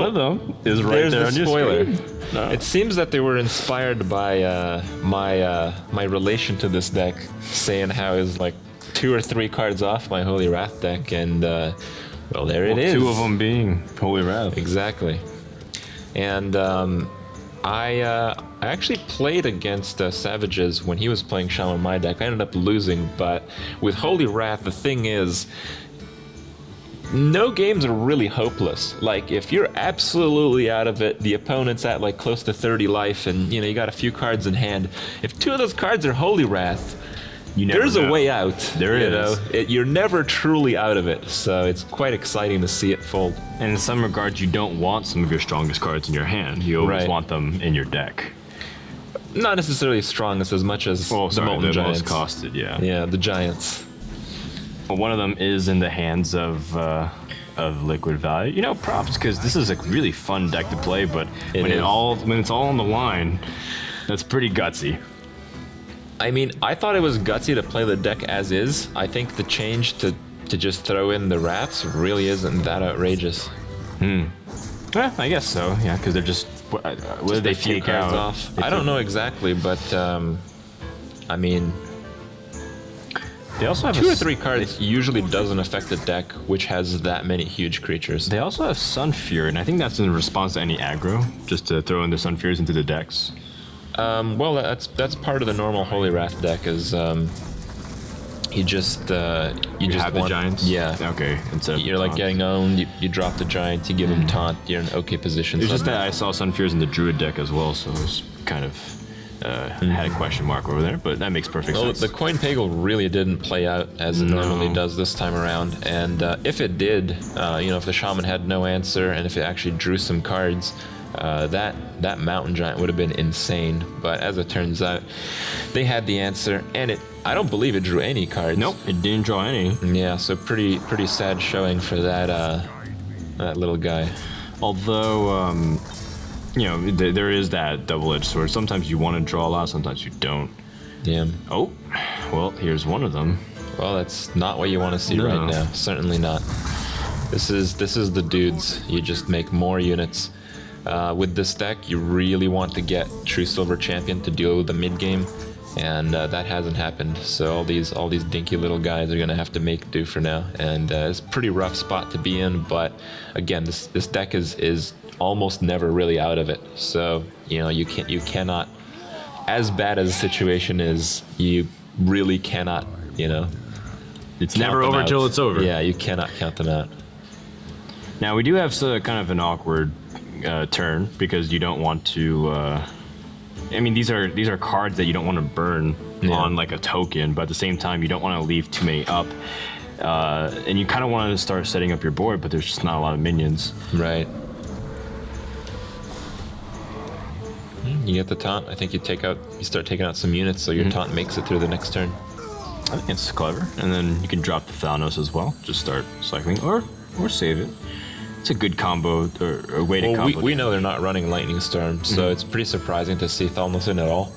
of them is right there on your spoiler. screen. No. It seems that they were inspired by my relation to this deck, saying how it's like 2 or 3 cards off my Holy Wrath deck, and Well, there it is. 2 of them being Holy Wrath. Exactly. And I actually played against Savages when he was playing Shaman in my deck. I ended up losing, but with Holy Wrath, the thing is, no games are really hopeless. Like, if you're absolutely out of it, the opponent's at like close to 30 life, and you got a few cards in hand. If 2 of those cards are Holy Wrath, there's a way out. There is. You're never truly out of it, so it's quite exciting to see it fold. And in some regards, you don't want some of your strongest cards in your hand. You always want them in your deck. Not necessarily strongest as much as the Molten Giants. Most costed, yeah. Yeah, the Giants. Well, one of them is in the hands of Liquid Value. Props, because this is a really fun deck to play, but when it's all on the line, that's pretty gutsy. I mean, I thought it was gutsy to play the deck as is. I think the change to just throw in the rats really isn't that outrageous. Yeah, I guess so. Yeah, because they're just what do they take out? Off? I don't know exactly, but I mean, they also have 2 or 3 cards usually doesn't affect the deck, which has that many huge creatures. They also have Sun Fury, and I think that's in response to any aggro, just to throw in the Sun Furies into the decks. Well, that's part of the normal Holy Wrath deck. Is you just have the Giants. Yeah. Okay. You're like getting owned. You drop the Giants. You give them taunt. You're in okay position. It's just that I saw Sun Furies in the Druid deck as well, so it was kind of had a question mark over there. But that makes perfect sense. The Coin Pagel really didn't play out as it normally does this time around. And if it did, if the Shaman had no answer, and if it actually drew some cards. That Mountain Giant would have been insane, but as it turns out, they had the answer, and I don't believe it drew any cards. Nope, it didn't draw any. Yeah, so pretty sad showing for that little guy. Although, there is that double-edged sword. Sometimes you want to draw a lot, sometimes you don't. Yeah. Oh, well, here's one of them. Well, that's not what you want to see right now. Certainly not. This is the dudes. You just make more units. With this deck, you really want to get True Silver Champion to deal with the mid game, and that hasn't happened. So all these dinky little guys are gonna have to make do for now, and it's a pretty rough spot to be in. But again, this deck is almost never really out of it. So you cannot, as bad as the situation is, you really cannot. It's never over till it's over. Yeah, you cannot count them out. Now we do have kind of an awkward turn, because you don't want to I mean, these are cards that you don't want to burn on like a token, but at the same time you don't want to leave too many up, and you kind of want to start setting up your board, but there's just not a lot of minions. Right. You get the taunt. I think you start taking out some units, so your taunt makes it through the next turn. I think it's clever, and then you can drop the Thanos as well. Just start cycling, or save it. It's a good combo, or a way to combo. We know they're not running Lightning Storm, so it's pretty surprising to see Thalnos in at all.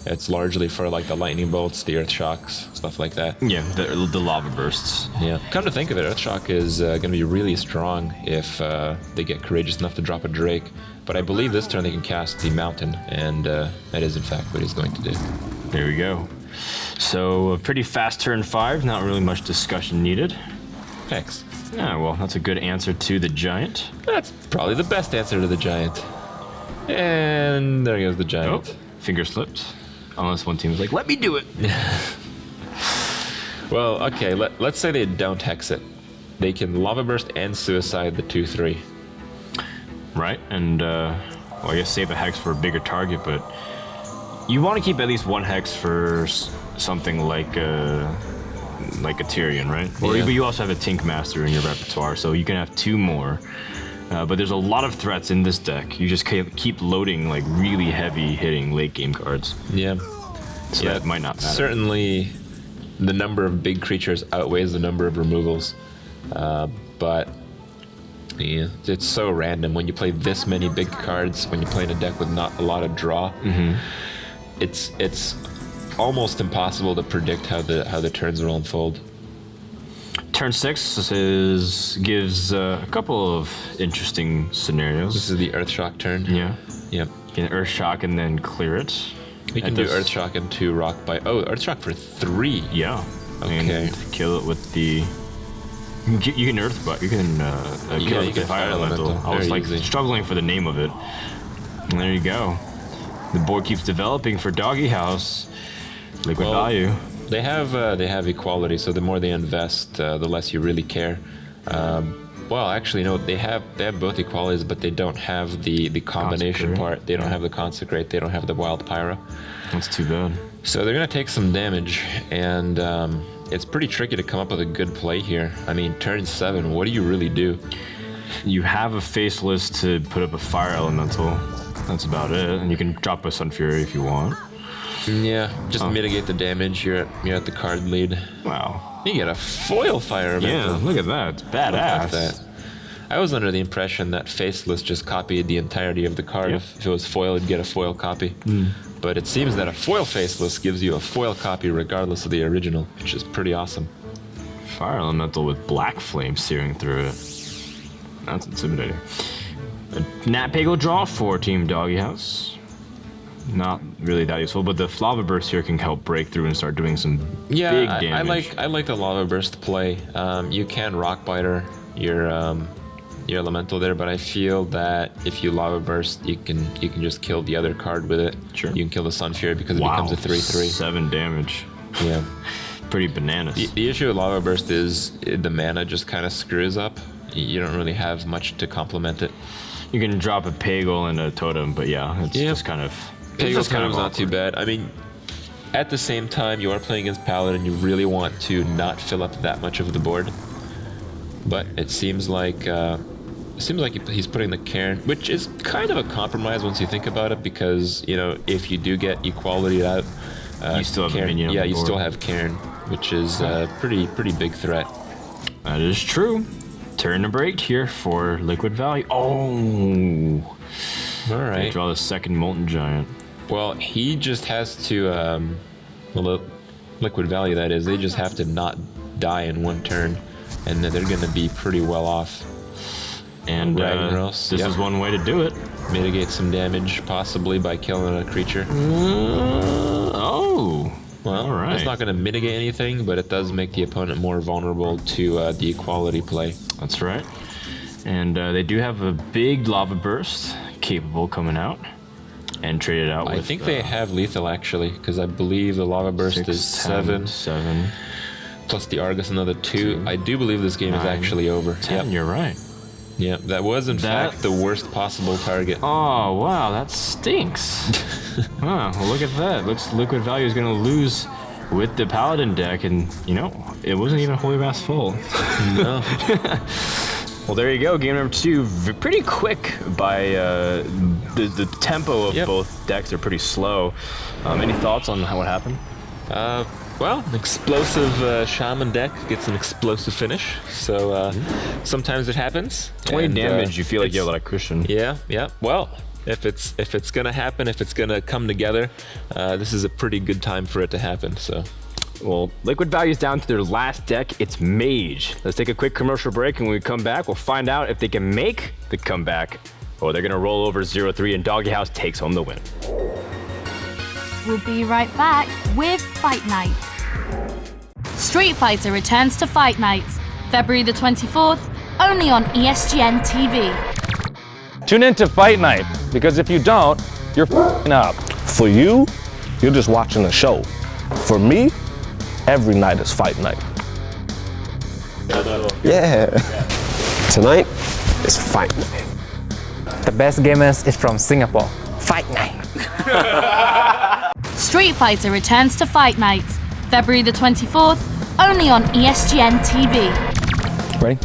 It's largely for like the Lightning Bolts, the Earth Shocks, stuff like that. Yeah, the Lava Bursts. Yeah. Come to think of it, Earth Shock is going to be really strong if they get courageous enough to drop a Drake. But I believe this turn they can cast the Mountain, and that is in fact what he's going to do. There we go. So a pretty fast turn 5, not really much discussion needed. Thanks. Yeah, well, that's a good answer to the Giant. That's probably the best answer to the Giant. And there goes the Giant. Oh, finger slipped. Unless one team is like, let me do it. Well, okay, let's say they don't hex it. They can Lava Burst and Suicide the 2/3. Right, and well, I guess save a hex for a bigger target, but you want to keep at least one hex for something like a Tyrion, right? Or but you also have a Tink Master in your repertoire, so you can have 2 more. But there's a lot of threats in this deck. You just keep loading like really heavy hitting late game cards. Yeah. So that might not matter. Certainly, the number of big creatures outweighs the number of removals. But yeah, it's so random when you play this many big cards. When you play in a deck with not a lot of draw, it's almost impossible to predict how the turns will unfold. Turn 6 gives a couple of interesting scenarios. This is the Earthshock turn. Yeah. Yep. You can Earthshock and then clear it. You can do Earthshock and 2 rock by... Oh, Earthshock for 3. Yeah. Okay. And kill it with the You can Earth, but you can kill you can Fire Elemental. I was Very like easy. struggling for the name of it. And there you go. The board keeps developing for DogeHouse. Liquid Value. They have equality, so the more they invest, the less you really care. Well, actually, no, they have both equalities, but they don't have the combination Consecrate. part. They don't have the Consecrate. They don't have the Wild Pyro. That's too bad. So they're gonna take some damage, and it's pretty tricky to come up with a good play here. I mean, turn 7, what do you really do? You have a Faceless to put up a Fire Elemental. That's about it. And you can drop a Sun Fury if you want. Yeah, just mitigate the damage. You're at the card lead. Wow. You get a foil Fire Elemental. Yeah, look at that. It's Look at badass. that. I was under the impression that Faceless just copied the entirety of the card. Yep. If it was foil, it'd get a foil copy. But it seems that a foil Faceless gives you a foil copy regardless of the original, which is pretty awesome. Fire Elemental with Black Flame searing through it. That's intimidating. A Nat Pagel draw for Team DogeHouse. Not really that useful, but the Lava Burst here can help break through and start doing some big damage. I like the Lava Burst play. You can Rock Biter your elemental there, but I feel that if you Lava Burst, you can just kill the other card with it. Sure. You can kill the Sun Fury because it becomes a 3/3. 7 damage. Yeah. Pretty bananas. The issue with Lava Burst is the mana just kind of screws up. You don't really have much to complement it. You can drop a Pagel and a Totem, but yeah, it's just kind of... Pagel's Totem's not too bad. I mean, at the same time, you are playing against Paladin, you really want to not fill up that much of the board. But it seems like he's putting the Cairn, which is kind of a compromise once you think about it, because, you know, if you do get equality out, you still have Cairn, a minion on yeah, the you board. still have Cairn, which is a pretty big threat. That is true. Turn to break here for Liquid Value. Oh! Alright. They draw the second Molten Giant. Well, he just has to, Liquid Value that is, they just have to not die in one turn, and then they're going to be pretty well off. And Ragnaros, this is one way to do it. Mitigate some damage, possibly by killing a creature. Oh! Well, alright. It's not going to mitigate anything, but it does make the opponent more vulnerable to the equality play. That's right. And they do have a big Lava Burst capable coming out. And trade it out with... I think they have lethal, actually, because I believe the Lava Burst 6, is 7. 7. Plus the Argus, another 2. I do believe this game is 9, actually over. 10, you're right. Yeah, that was in fact the worst possible target. Oh, wow, that stinks. Well, look at that. Looks Liquid Value is going to lose with the Paladin deck, and, you know, it wasn't even Holy Wrath's fault. No. Well, there you go. Game number 2, pretty quick by the tempo of both decks are pretty slow. Any thoughts on what happened? Well, an explosive Shaman deck gets an explosive finish, so sometimes it happens. 20 and, damage, you feel like you have a lot of cushion. Yeah. Well, if it's gonna happen, if it's gonna come together, this is a pretty good time for it to happen. So. Well, Liquid Value is down to their last deck. It's Mage. Let's take a quick commercial break, and when we come back, we'll find out if they can make the comeback, or they're gonna roll over 0-3 and DogeHouse takes home the win. We'll be right back with Fight Night. Street Fighter returns to Fight Night, February the 24th, only on ESGN TV. Tune in to Fight Night, because if you don't, you're f***ing up. For you, you're just watching a show. For me, every night is Fight Night. Yeah. Tonight is Fight Night. The best gamers is from Singapore. Fight Night. Street Fighter returns to Fight Night, February the 24th, only on ESGN TV. Ready?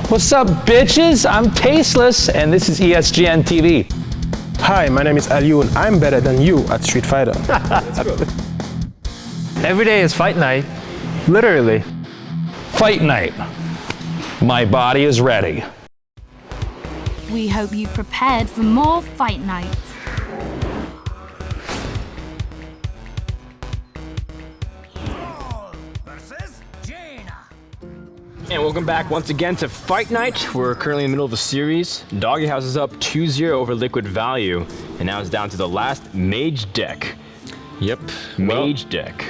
What's up, bitches? I'm Tasteless, and this is ESGN TV. Hi, my name is Aliu, and I'm better than you at Street Fighter. Every day is Fight Night. Literally. Fight Night. My body is ready. We hope you prepared for more Fight Night. And welcome back once again to Fight Night. We're currently in the middle of the series. DogeHouse is up 2-0 over Liquid Value, and now it's down to the last Mage deck. Yep. Mage deck.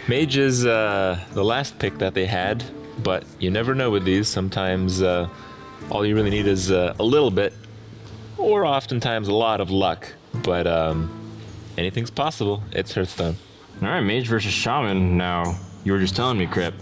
Mage is the last pick that they had. but you never know with these. Sometimes all you really need is a little bit, or oftentimes a lot of luck. But anything's possible. It's Hearthstone. All right, Mage versus Shaman. Now, you were just telling me, Crip,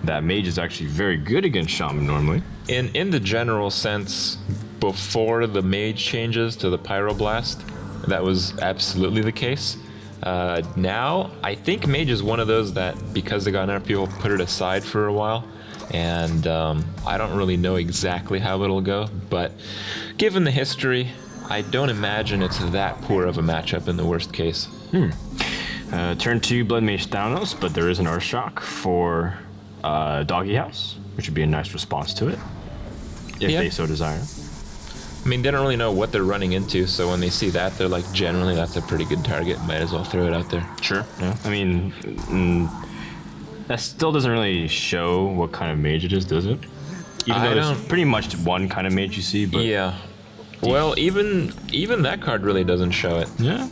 that Mage is actually very good against Shaman normally. In the general sense, before the Mage changes to the Pyroblast, that was absolutely the case. Now, I think Mage is one of those that, because they got enough people, put it aside for a while. And I don't really know exactly how it'll go, but given the history, I don't imagine it's that poor of a matchup in the worst case. Turn 2, Blood Mage Thanos, but there is an Urshock for DogeHouse, which would be a nice response to it, if they so desire. I mean, they don't really know what they're running into, so when they see that, they're like, generally, that's a pretty good target. Might as well throw it out there. Sure. Yeah. I mean, that still doesn't really show what kind of mage it is, does it? Even though there's pretty much one kind of mage you see, but... Yeah. Well, even that card really doesn't show it. Yeah.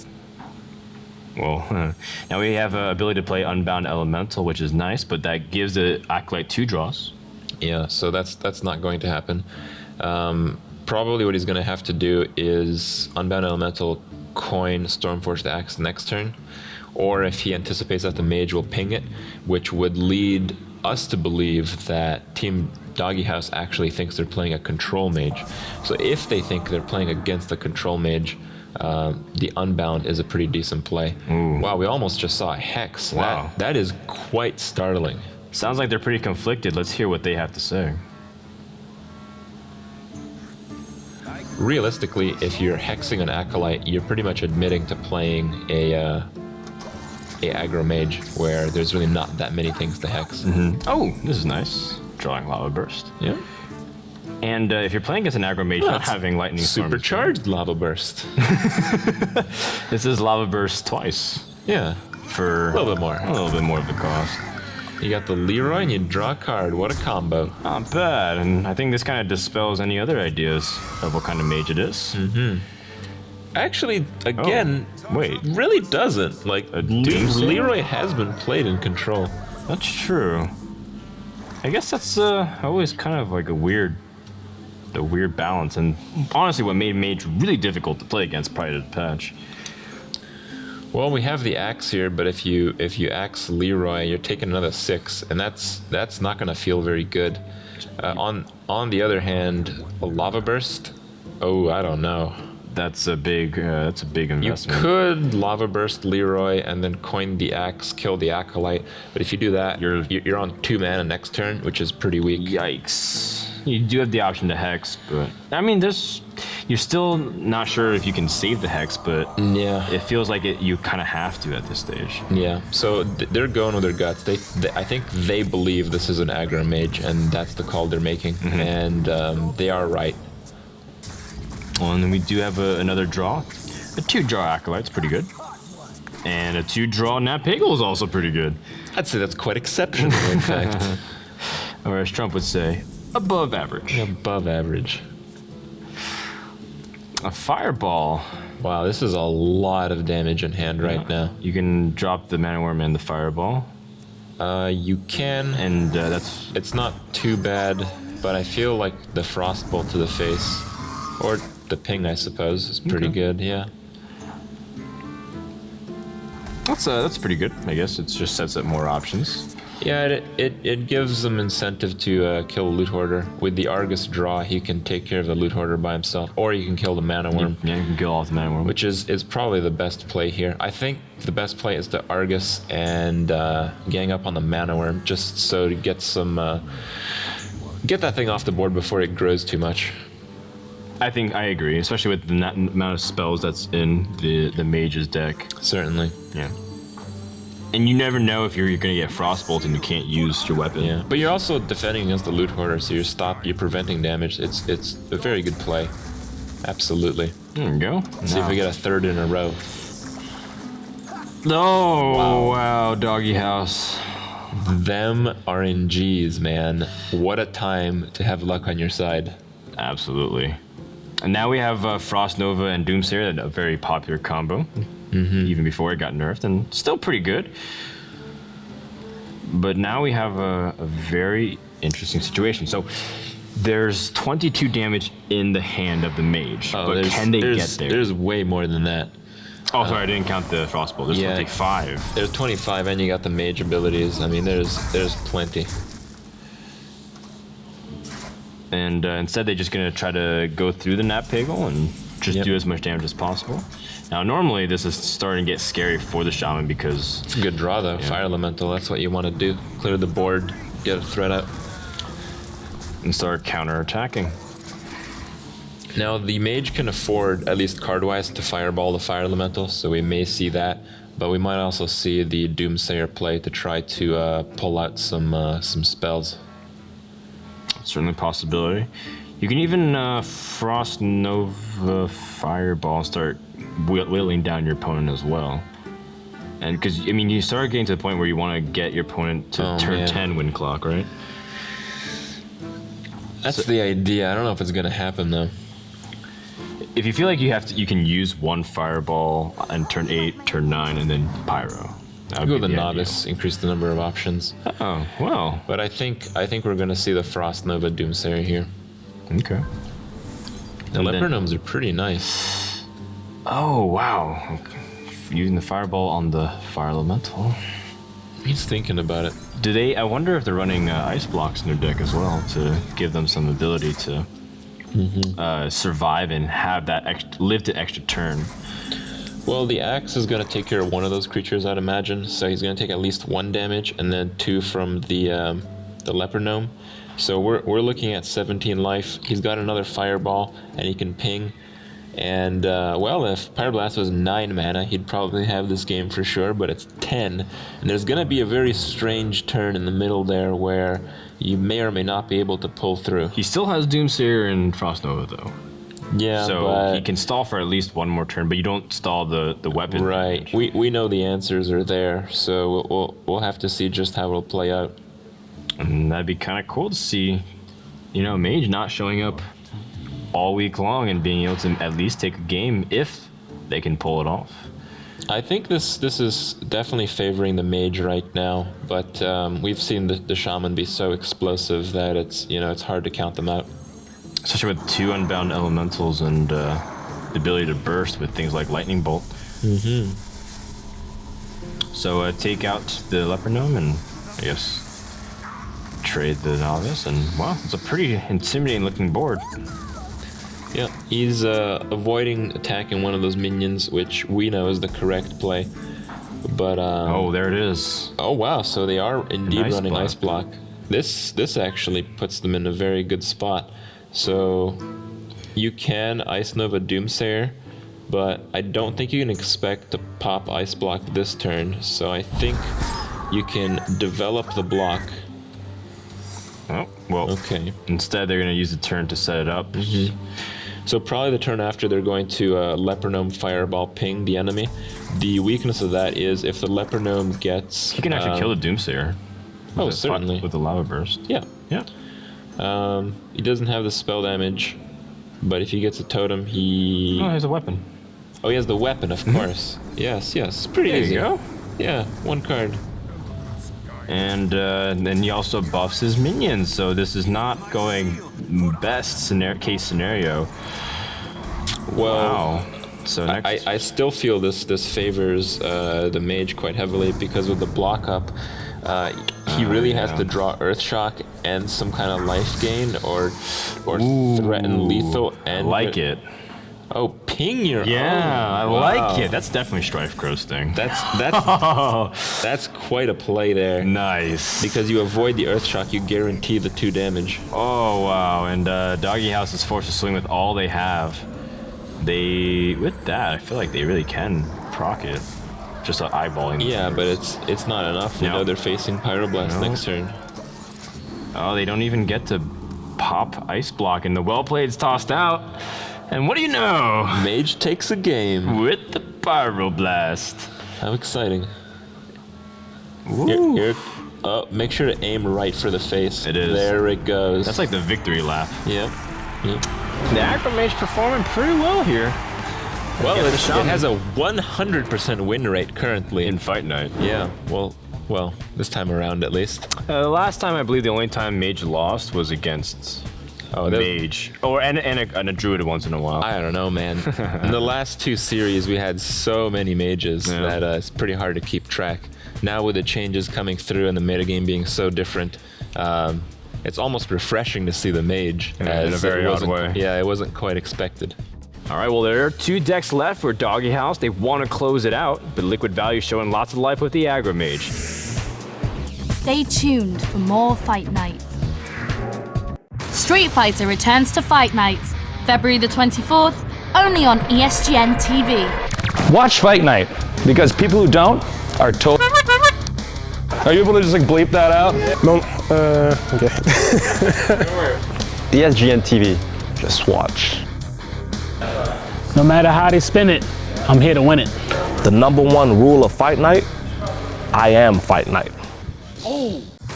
Well, now we have the ability to play Unbound Elemental, which is nice, but that gives the Acolyte 2 draws. Yeah, so that's not going to happen. Probably what he's going to have to do is Unbound Elemental, coin Stormforged Axe next turn, or if he anticipates that the mage will ping it, which would lead us to believe that Team DogeHouse actually thinks they're playing a control mage. So if they think they're playing against the control mage, the Unbound is a pretty decent play. Ooh. Wow, we almost just saw a Hex. Wow. That is quite startling. Sounds like they're pretty conflicted. Let's hear what they have to say. Realistically, if you're hexing an Acolyte, you're pretty much admitting to playing a aggro mage, where there's really not that many things to hex. Oh, this is nice. Drawing Lava Burst. Yeah. And if you're playing against an aggro mage, not having Lightning Storm. Supercharged Lava Burst. This is Lava Burst twice. Yeah. For a little bit more. A little bit more of the cost. You got the Leroy and you draw a card. What a combo. Not bad. And I think this kind of dispels any other ideas of what kind of mage it is. Actually, again, wait, really doesn't. Like, Leroy has been played in control. That's true. I guess that's always kind of like a weird balance. And honestly, what made mage really difficult to play against prior to the patch. Well, we have the axe here, but if you axe Leroy, you're taking another 6, and that's not going to feel very good. On the other hand, a Lava Burst. Oh, I don't know. That's a big investment. You could Lava Burst Leroy and then coin the axe, kill the Acolyte. But if you do that, you're on 2 mana next turn, which is pretty weak. Yikes. You do have the option to hex, but I mean, you're still not sure if you can save the hex, but yeah, it feels like you kind of have to at this stage. Yeah. So they're going with their guts. I think they believe this is an aggro mage, and that's the call they're making, and they are right. Well, and then we do have another draw. A 2-draw Acolyte's pretty good. And a 2-draw Nat Pagel is also pretty good. I'd say that's quite exceptional, in fact. Or as Trump would say, above average. Above average. A Fireball. Wow, this is a lot of damage in hand right now. You can drop the Mana Worm and the Fireball. You can. And it's not too bad, but I feel like the Frostbolt to the face, or the ping, I suppose, is pretty good. Yeah. That's pretty good. I guess it just sets up more options. Yeah, it gives them incentive to kill a Loot Hoarder. With the Argus draw, he can take care of the Loot Hoarder by himself, or you can kill the Mana Worm. Yeah, you can kill off the Mana Worm, which is probably the best play here. I think the best play is to Argus and gang up on the Mana Worm, just so to get that thing off the board before it grows too much. I think I agree, especially with the amount of spells that's in the mage's deck. Certainly. Yeah. And you never know if you're going to get Frostbolt and you can't use your weapon. Yeah. But you're also defending against the Loot Hoarder, so you're preventing damage. It's a very good play. Absolutely. There you go. See if we get a 3rd in a row. Oh, wow, DogeHouse. Them RNGs, man. What a time to have luck on your side. Absolutely. And now we have Frost Nova and Doomsayer, a very popular combo. Even before it got nerfed, and still pretty good. But now we have a very interesting situation. So there's 22 damage in the hand of the mage, but can they get there? There's way more than that. Oh, sorry, I didn't count the frostbolt. There's 25. There's 25, and you got the mage abilities. I mean, there's plenty. And instead, they're just gonna try to go through the Nat Pagel and just do as much damage as possible. Now, normally this is starting to get scary for the shaman because it's a good draw though. Fire elemental. That's what you want to do. Clear the board, get a threat out, and start counter-attacking. Now, the mage can afford, at least card-wise, to fireball the fire elemental, so we may see that. But we might also see the Doomsayer play to try to pull out some spells. Certainly a possibility. You can even Frost Nova Fireball and start whittling down your opponent as well. And because, I mean, you start getting to the point where you want to get your opponent to turn 10 win clock, right? That's the idea. I don't know if it's going to happen, though. If you feel like you can use one Fireball and turn 8, turn 9, and then Pyro. I'll go with the novice, increase the number of options. Oh, well. But I think we're going to see the Frost Nova Doomsayer here. Okay. The Leper Gnomes are pretty nice. Oh, wow. Using the Fireball on the Fire Elemental. He's thinking about it. I wonder if they're running Ice Blocks in their deck as well to give them some ability to survive and have that live to extra turn. Well, the axe is going to take care of one of those creatures, I'd imagine. So he's going to take at least 1 damage and then 2 from the Leper Gnome. So we're looking at 17 life. He's got another Fireball, and he can ping. And, well, if Pyroblast was 9 mana, he'd probably have this game for sure, but it's 10. And there's going to be a very strange turn in the middle there where you may or may not be able to pull through. He still has Doomsayer and Frost Nova, though. Yeah, so he can stall for at least one more turn, but you don't stall the weapon. Right. We know the answers are there, so we'll have to see just how it'll play out. And that'd be kind of cool to see, Mage not showing up all week long and being able to at least take a game if they can pull it off. I think this is definitely favoring the Mage right now, but we've seen the Shaman be so explosive that it's hard to count them out. Especially with 2 unbound elementals and the ability to burst with things like Lightning Bolt. Mm-hmm. So take out the Leper Gnome and I guess trade the Novice, and wow, it's a pretty intimidating looking board. Yeah, he's avoiding attacking one of those minions, which we know is the correct play. But oh, there it is. Oh wow, so they are indeed running Ice Block. This actually puts them in a very good spot. So you can Ice Nova Doomsayer, but I don't think you can expect to pop Ice Block this turn. So I think you can develop the block. Oh, well, okay. Instead, they're going to use the turn to set it up. So probably the turn after, they're going to Leper Gnome Fireball ping the enemy. The weakness of that is if the Leper Gnome gets... He can actually kill the Doomsayer. Oh, certainly. With the Lava Burst. Yeah. Yeah. He doesn't have the spell damage, but if he gets a totem, he... Oh, he has a weapon. Oh, he has the weapon, of course. Yes. Pretty easy. There you go. Yeah, 1 card. And then he also buffs his minions, so this is not going best case scenario. Well, wow. So next... I still feel this favors the mage quite heavily because with the block up, he really has to draw Earthshock and some kind of life gain or threaten lethal. And I like it. Oh, ping your own. I like it. That's definitely Strife Crow's thing. That's quite a play there. Nice. Because you avoid the Earthshock, you guarantee the 2 damage. Oh wow! And DogeHouse is forced to swing with all they have. With that, I feel like they really can proc it. Just eyeballing. Yeah, but it's not enough. You know they're facing Pyroblast next turn. Oh, they don't even get to pop Ice Block, and the Well-Played's tossed out. And what do you know? Mage takes a game. With the Pyroblast. How exciting. Here, make sure to aim right for the face. It is. There it goes. That's like the victory lap. Yep. The Acro Mage performing pretty well here. Well, it has a 100% win rate currently. In Fight Night. Yeah, well, Well, this time around at least. Last time, I believe the only time Mage lost was against Mage. And a Druid once in a while. I don't know, man. In the last 2 series, we had so many Mages that it's pretty hard to keep track. Now with the changes coming through and the metagame being so different, it's almost refreshing to see the Mage. In a very odd way. Yeah, it wasn't quite expected. All right, well, there are 2 decks left for DogeHouse. They want to close it out, but Liquid Value showing lots of life with the aggro Mage. Stay tuned for more Fight Night. Street Fighter returns to Fight Nights, February the 24th, only on ESGN TV. Watch Fight Night, because people who don't are told. Are you able to just like bleep that out? No, okay. ESGN TV, just watch. No matter how they spin it, I'm here to win it. The #1 rule of Fight Night, I am Fight Night.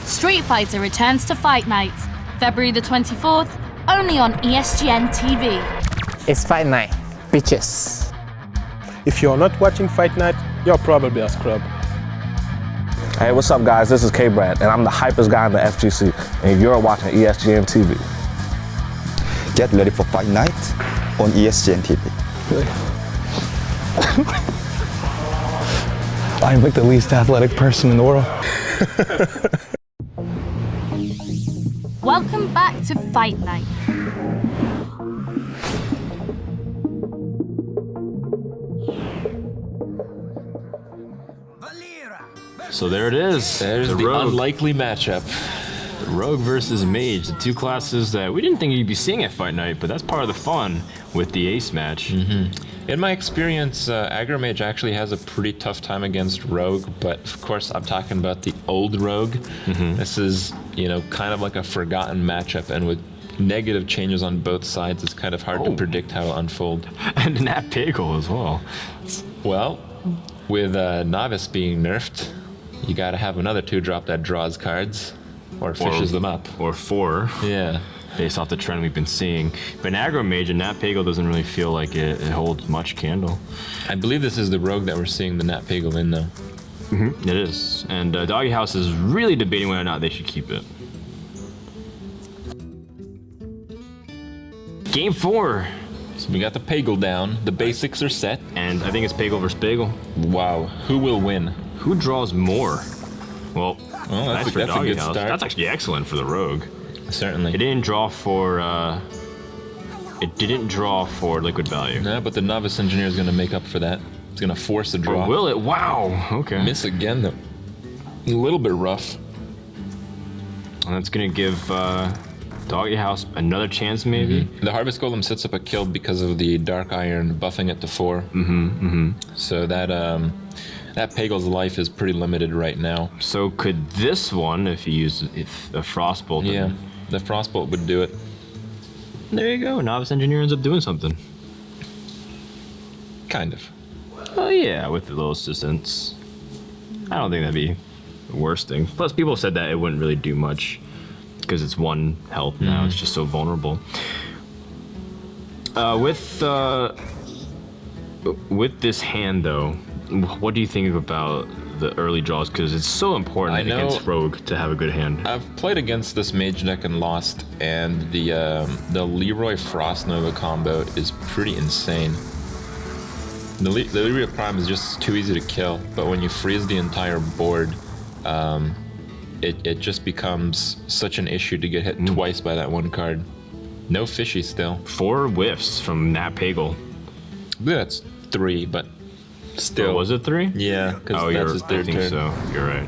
Street Fighter returns to Fight Nights, February the 24th, only on ESGN TV. It's Fight Night, bitches. If you're not watching Fight Night, you're probably a scrub. Hey, what's up, guys? This is K-Brad, and I'm the hypest guy in the FGC, and you're watching ESGN TV. Get ready for Fight Night on ESGN TV. I'm like the least athletic person in the world. Welcome back to Fight Night. So there it is. There's the unlikely matchup. Rogue versus Mage, the 2 classes that we didn't think you'd be seeing at Fight Night, but that's part of the fun with the Ace match. In my experience, Aggro Mage actually has a pretty tough time against Rogue, but of course I'm talking about the old Rogue. This is, kind of like a forgotten matchup, and with negative changes on both sides, it's kind of hard to predict how it'll unfold. And Nat Pagel as well. Well, with Novice being nerfed, you gotta have another 2-drop that draws cards. Or fishes them up. Or 4. Yeah. Based off the trend we've been seeing. But in Aggro Mage, and Nat Pagel doesn't really feel like it holds much candle. I believe this is the Rogue that we're seeing the Nat Pagel in, though. It is. And DogeHouse is really debating whether or not they should keep it. Game 4. So we got the Pagel down. The basics are set. And I think it's Pagel versus Pagel. Wow. Who will win? Who draws more? Well, that's a good start. That's actually excellent for the Rogue. Certainly. It didn't draw for Liquid Value. No, but the Novice Engineer is going to make up for that. It's going to force a draw. Or will it? Wow. Okay. Miss again, though. A little bit rough. And that's going to give DogeHouse another chance, maybe. The Harvest Golem sets up a kill because of the Dark Iron buffing it to 4. So that Pagel's life is pretty limited right now. So could this one, if you use a Frostbolt? Yeah, the Frostbolt would do it. There you go. Novice Engineer ends up doing something. Kind of. Oh yeah, with a little assistance. I don't think that'd be the worst thing. Plus, people said that it wouldn't really do much because it's 1 health now. It's just so vulnerable. With this hand, though, what do you think about the early draws? Because it's so important against Rogue to have a good hand. I've played against this Mage deck and lost, and the Leroy Frost Nova combo is pretty insane. The Leroy Prime is just too easy to kill, but when you freeze the entire board, it just becomes such an issue to get hit twice by that 1 card. No fishy still. 4 whiffs from Nat Pagel. I believe that's 3, but still. Oh, was it 3? Yeah, because that's his 3rd turn. I think so. You're right.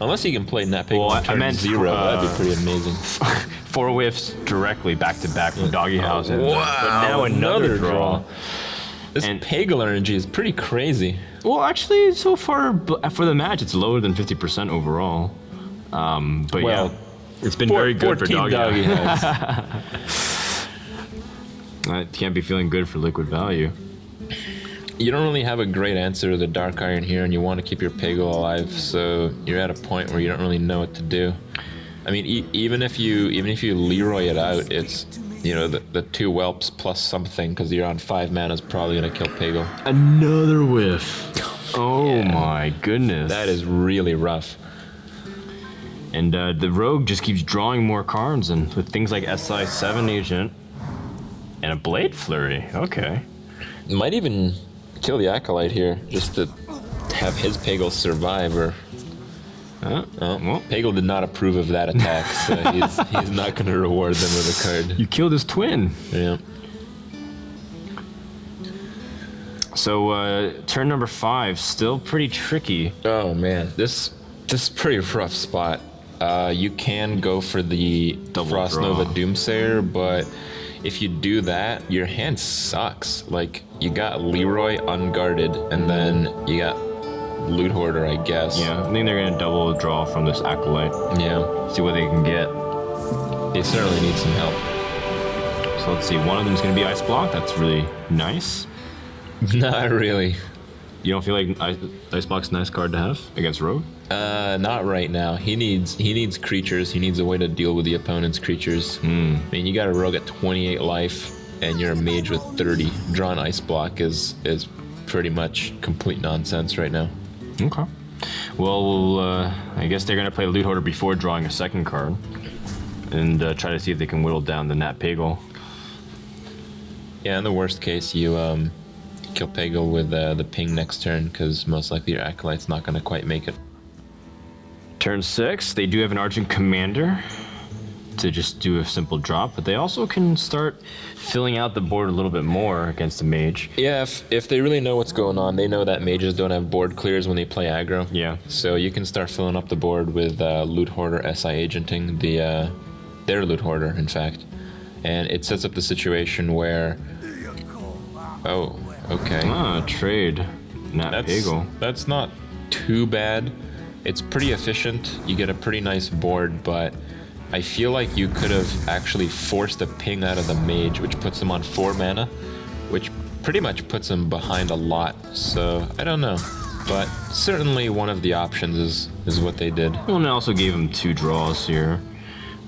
Unless you can play Nat Pagel I meant 0, that'd be pretty amazing. 4 whiffs directly back to back from DogeHouse. Wow, but now another draw. This Pagel energy is pretty crazy. Well, actually, so far for the match, it's lower than 50% overall. But yeah, it's been very good for DogeHouse. I can't be feeling good for Liquid Value. You don't really have a great answer to the Dark Iron here, and you want to keep your Pagel alive, so you're at a point where you don't really know what to do. I mean, even if you Leroy it out, it's the 2 whelps plus something, because you're on 5 mana is probably gonna kill Pagel. Another whiff. Oh my goodness. That is really rough. And the rogue just keeps drawing more cards, and with things like SI7 agent and a Blade Flurry. Okay. Might even kill the Acolyte here, just to have his Peggle survive, or... well, Peggle did not approve of that attack, so he's not going to reward them with a card. You killed his twin. Yeah. So turn number 5, still pretty tricky. Oh man, this is pretty rough spot. You can go for the Frost Nova Doomsayer, but if you do that, your hand sucks. Like, you got Leroy unguarded, and then you got Loot Hoarder, I guess. Yeah, I think they're gonna double draw from this Acolyte. Yeah. See what they can get. They certainly need some help. So let's see, one of them is gonna be Ice Block. That's really nice. Not really. You don't feel like Ice Block's a nice card to have against Rogue? Not right now. He needs creatures. He needs a way to deal with the opponent's creatures. I mean, you got a Rogue at 28 life, and you're a mage with 30. Drawing Ice Block is pretty much complete nonsense right now. Okay. Well, I guess they're gonna play Loot Hoarder before drawing a second card, and try to see if they can whittle down the Nat Peggle. Yeah, in the worst case, you kill Peggle with the ping next turn, because most likely your Acolyte's not going to quite make it. Turn 6, they do have an Argent Commander to just do a simple drop, but they also can start filling out the board a little bit more against the mage. Yeah, if they really know what's going on, they know that mages don't have board clears when they play aggro. Yeah. So you can start filling up the board with Loot Hoarder SI agenting, their Loot Hoarder, in fact. And it sets up the situation where... Oh, okay. Trade. Nat Peggle. That's not too bad. It's pretty efficient. You get a pretty nice board, but I feel like you could have actually forced a ping out of the mage, which puts him on 4 mana, which pretty much puts him behind a lot. So, I don't know. But certainly one of the options is what they did. Well, and it also gave him 2 draws here.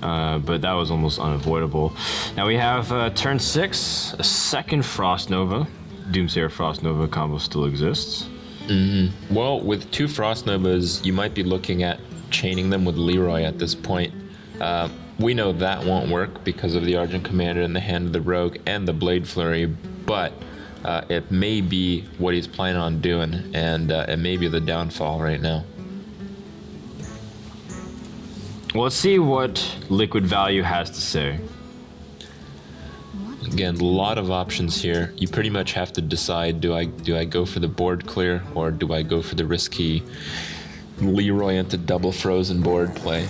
But that was almost unavoidable. Now we have turn 6, a second Frost Nova. Doomsayer Frost Nova combo still exists. Well, with 2 Frost Novas, you might be looking at chaining them with Leroy at this point. We know that won't work because of the Argent Commander in the hand of the Rogue and the Blade Flurry, but it may be what he's planning on doing, and it may be the downfall right now. Well, let's see what Liquid Value has to say. Again, a lot of options here. You pretty much have to decide, do I go for the board clear, or do I go for the risky Leroy into double frozen board play?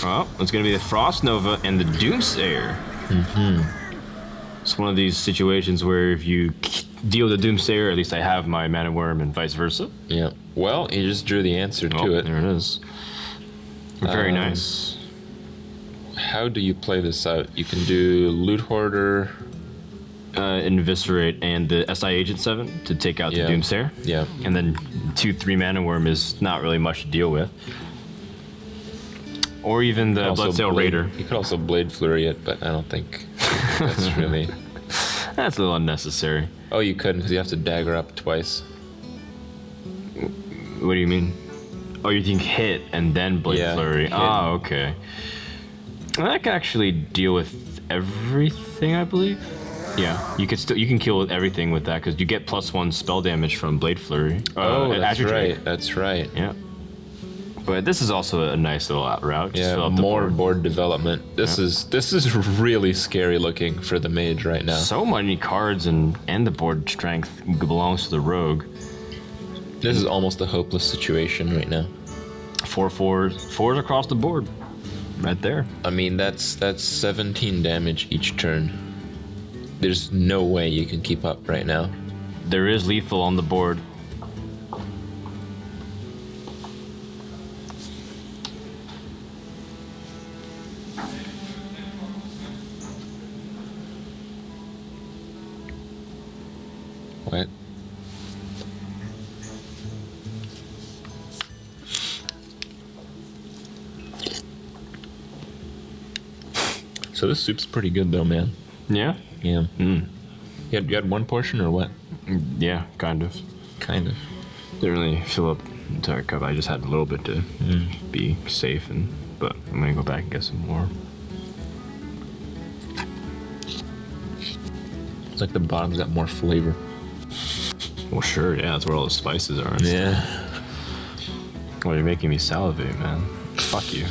Well, it's going to be the Frost Nova and the Doomsayer. It's one of these situations where if you deal with the Doomsayer, at least I have my Mana Worm, and vice versa. Yeah. Well, he just drew the answer to it. There it is. Very nice. How do you play this out? You can do Loot Hoarder, Inviscerate, and the SI Agent 7 to take out the Doomsayer. Yeah. And then 2/3 Mana Worm is not really much to deal with. Or even the Bloodsail Raider. You could also Blade Flurry it, but I don't think that's really... That's a little unnecessary. Oh, you couldn't, because you have to dagger up twice. What do you mean? Oh, you think hit and then Blade Flurry. Oh, okay. That can actually deal with everything, I believe. Yeah, you can kill with everything with that, because you get +1 spell damage from Blade Flurry. That's right. That's right. Yeah. But this is also a nice little out route. Just fill up the more board development. This is really scary looking for the mage right now. So many cards and the board strength belongs to the rogue. This is almost a hopeless situation right now. 4/4s across the board, right there. I mean, that's 17 damage each turn. There's no way you can keep up right now. There is lethal on the board. What? So this soup's pretty good though, man. Yeah? Yeah. You had one portion or what? Yeah, kind of. Kind of. Didn't really fill up entire cup. I just had a little bit to be safe, but I'm gonna go back and get some more. It's like the bottom's got more flavor. Well, sure, yeah, that's where all the spices are. Yeah. Well, you're making me salivate, man. Fuck you.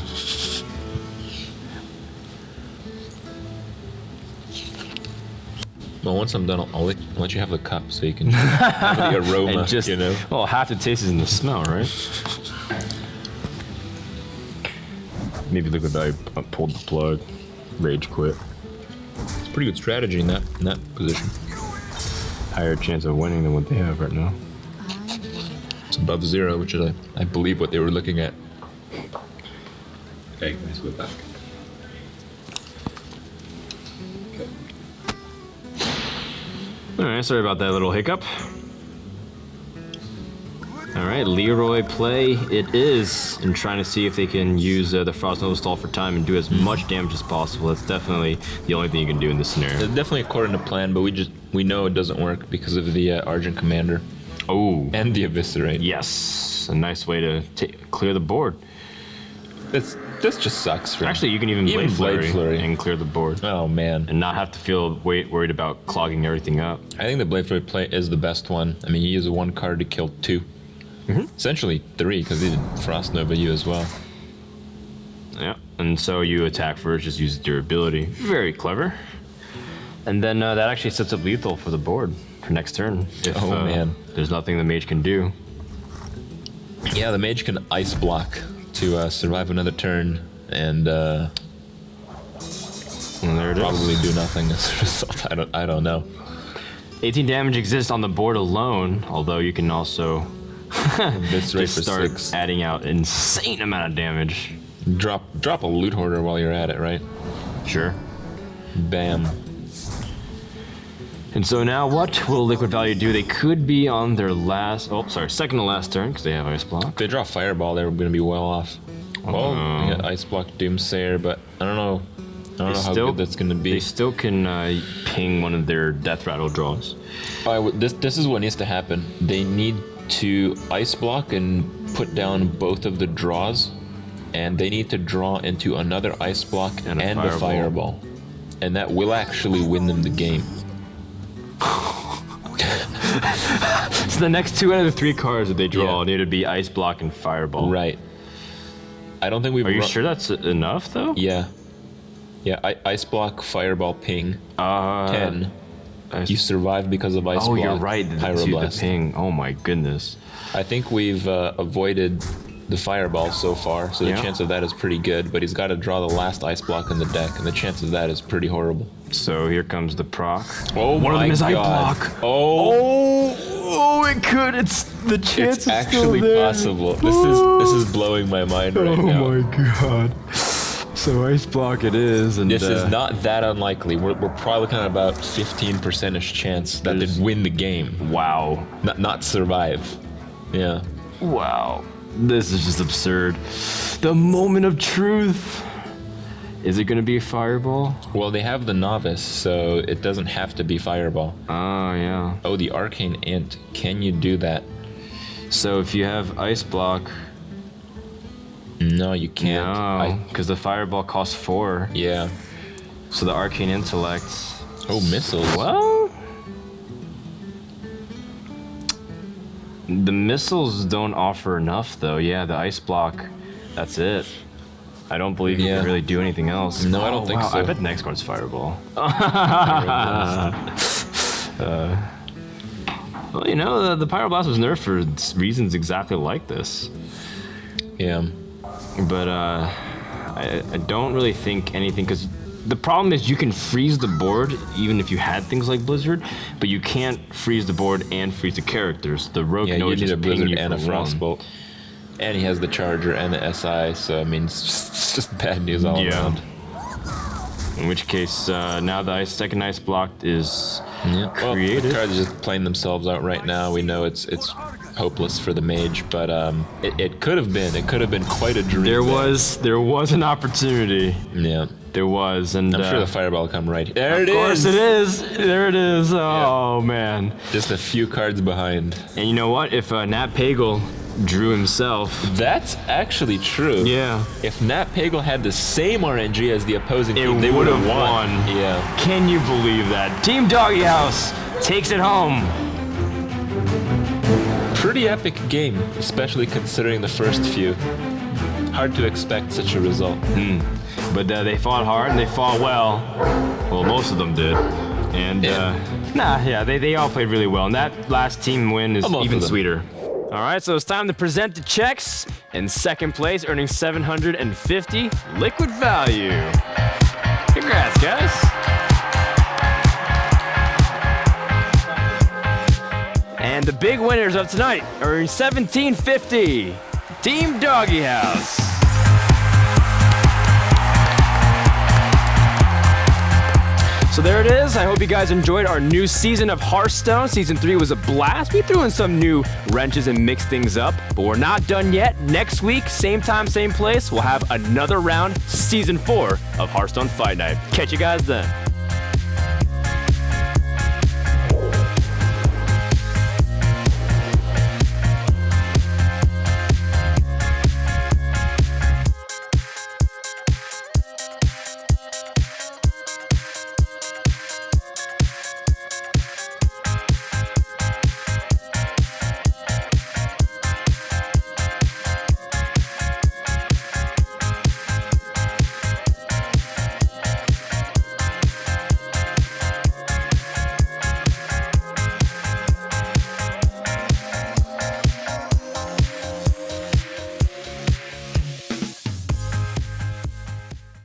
Well, once I'm done, I'll let you have the cup so you can have the aroma, and just, you know? Well, half the taste is in the smell, right? Maybe Liquid Value pulled the plug, rage quit. It's a pretty good strategy in that position. Higher chance of winning than what they have right now. It's above 0, which is, I believe, what they were looking at. Okay, nice go back. Alright, sorry about that little hiccup. Alright, Leroy play it is, and trying to see if they can use the Frost Nova Stall for time and do as much damage as possible. That's definitely the only thing you can do in this scenario. It's definitely according to plan, but we know it doesn't work because of the Argent Commander. Oh. And the Eviscerate. Yes, a nice way to clear the board. This just sucks. Actually, you can even Blade Flurry and clear the board. Oh, man. And not have to feel worried about clogging everything up. I think the Blade Flurry play is the best one. I mean, you use 1 card to kill 2. Essentially 3, because they did Frost Nova you as well. Yeah, and so you attack first, just use durability. Very clever. And then that actually sets up lethal for the board for next turn. If, man. There's nothing the mage can do. Yeah, the mage can ice block to survive another turn, and there it probably do nothing as a result. I don't know. 18 damage exists on the board alone, although you can also just start adding out insane amount of damage. Drop a loot hoarder while you're at it, right? Sure. Bam. And so now what will Liquid Value do? They could be on their second to last turn because they have Ice Block. If they draw Fireball, they're going to be well off. Well, they got Ice Block Doomsayer, but I don't know how good that's going to be. They still can ping one of their Death Rattle draws. This is what needs to happen. They need to Ice Block and put down both of the draws, and they need to draw into another Ice Block and a Fireball. And that will actually win them the game. So the next 2 out of the 3 cards that they draw need to be Ice Block and Fireball. Right. I don't think we've... Are you sure that's enough, though? Yeah. Yeah, Ice Block, Fireball, Ping. 10. You survive because of Ice Block. Oh, you're right. The ping. Oh my goodness. I think we've avoided the Fireball so far, so the chance of that is pretty good, but he's got to draw the last Ice Block in the deck, and the chance of that is pretty horrible. So here comes the proc. Oh, one of them is Ice God. Block. Oh, it could. It's the chance. It's actually possible. This is blowing my mind right now. Oh my god. So Ice Block it is, and this is not that unlikely. We're probably looking at about 15% chance that they'd win the game. Wow. Not survive. Yeah. Wow. This is just absurd. The moment of truth. Is it going to be Fireball? Well, they have the Novice, so it doesn't have to be Fireball. Oh, yeah. Oh, the Arcane Int. Can you do that? So if you have Ice Block... No, you can't. No, because the Fireball costs 4. Yeah. So the Arcane Intellect... Oh, missiles. Well... The missiles don't offer enough, though. Yeah, the Ice Block, that's it. I don't believe you can really do anything else. No, I don't think so. I bet next card's Fireball. Well, you know, the Pyroblast was nerfed for reasons exactly like this. Yeah. But I don't really think anything, because the problem is you can freeze the board even if you had things like Blizzard, but you can't freeze the board and freeze the characters. The rogue can always you need just a ping Blizzard you and a for one. Frostbolt. And he has the Charger and the SI, so I mean, it's just bad news all around. In which case, now the second Ice Block is created. Well, the cards are just playing themselves out right now. We know it's hopeless for the mage, but it could have been. It could have been quite a dream. There was an opportunity. Yeah. There was, and I'm sure the Fireball will come right. There it is. Of course it is. There it is. Oh man. Just a few cards behind. And you know what? If Nat Pagel Drew himself. That's actually true. Yeah. If Nat Pagel had the same RNG as the opposing team, they would would have have won. won. Yeah. Can you believe that? Team DogeHouse takes it home. Pretty epic game, especially considering the first few. Hard to expect such a result. But they fought hard and they fought well. Well, most of them did. And they all played really well. And that last team win is even sweeter. All right, so it's time to present the checks. In second place, earning 750 Liquid Value. Congrats, guys. And the big winners of tonight earn 1750. Team DogeHouse. So there it is. I hope you guys enjoyed our new season of Hearthstone. Season 3 was a blast. We threw in some new wrenches and mixed things up, but we're not done yet. Next week, same time, same place, we'll have another round, Season 4 of Hearthstone Fight Night. Catch you guys then.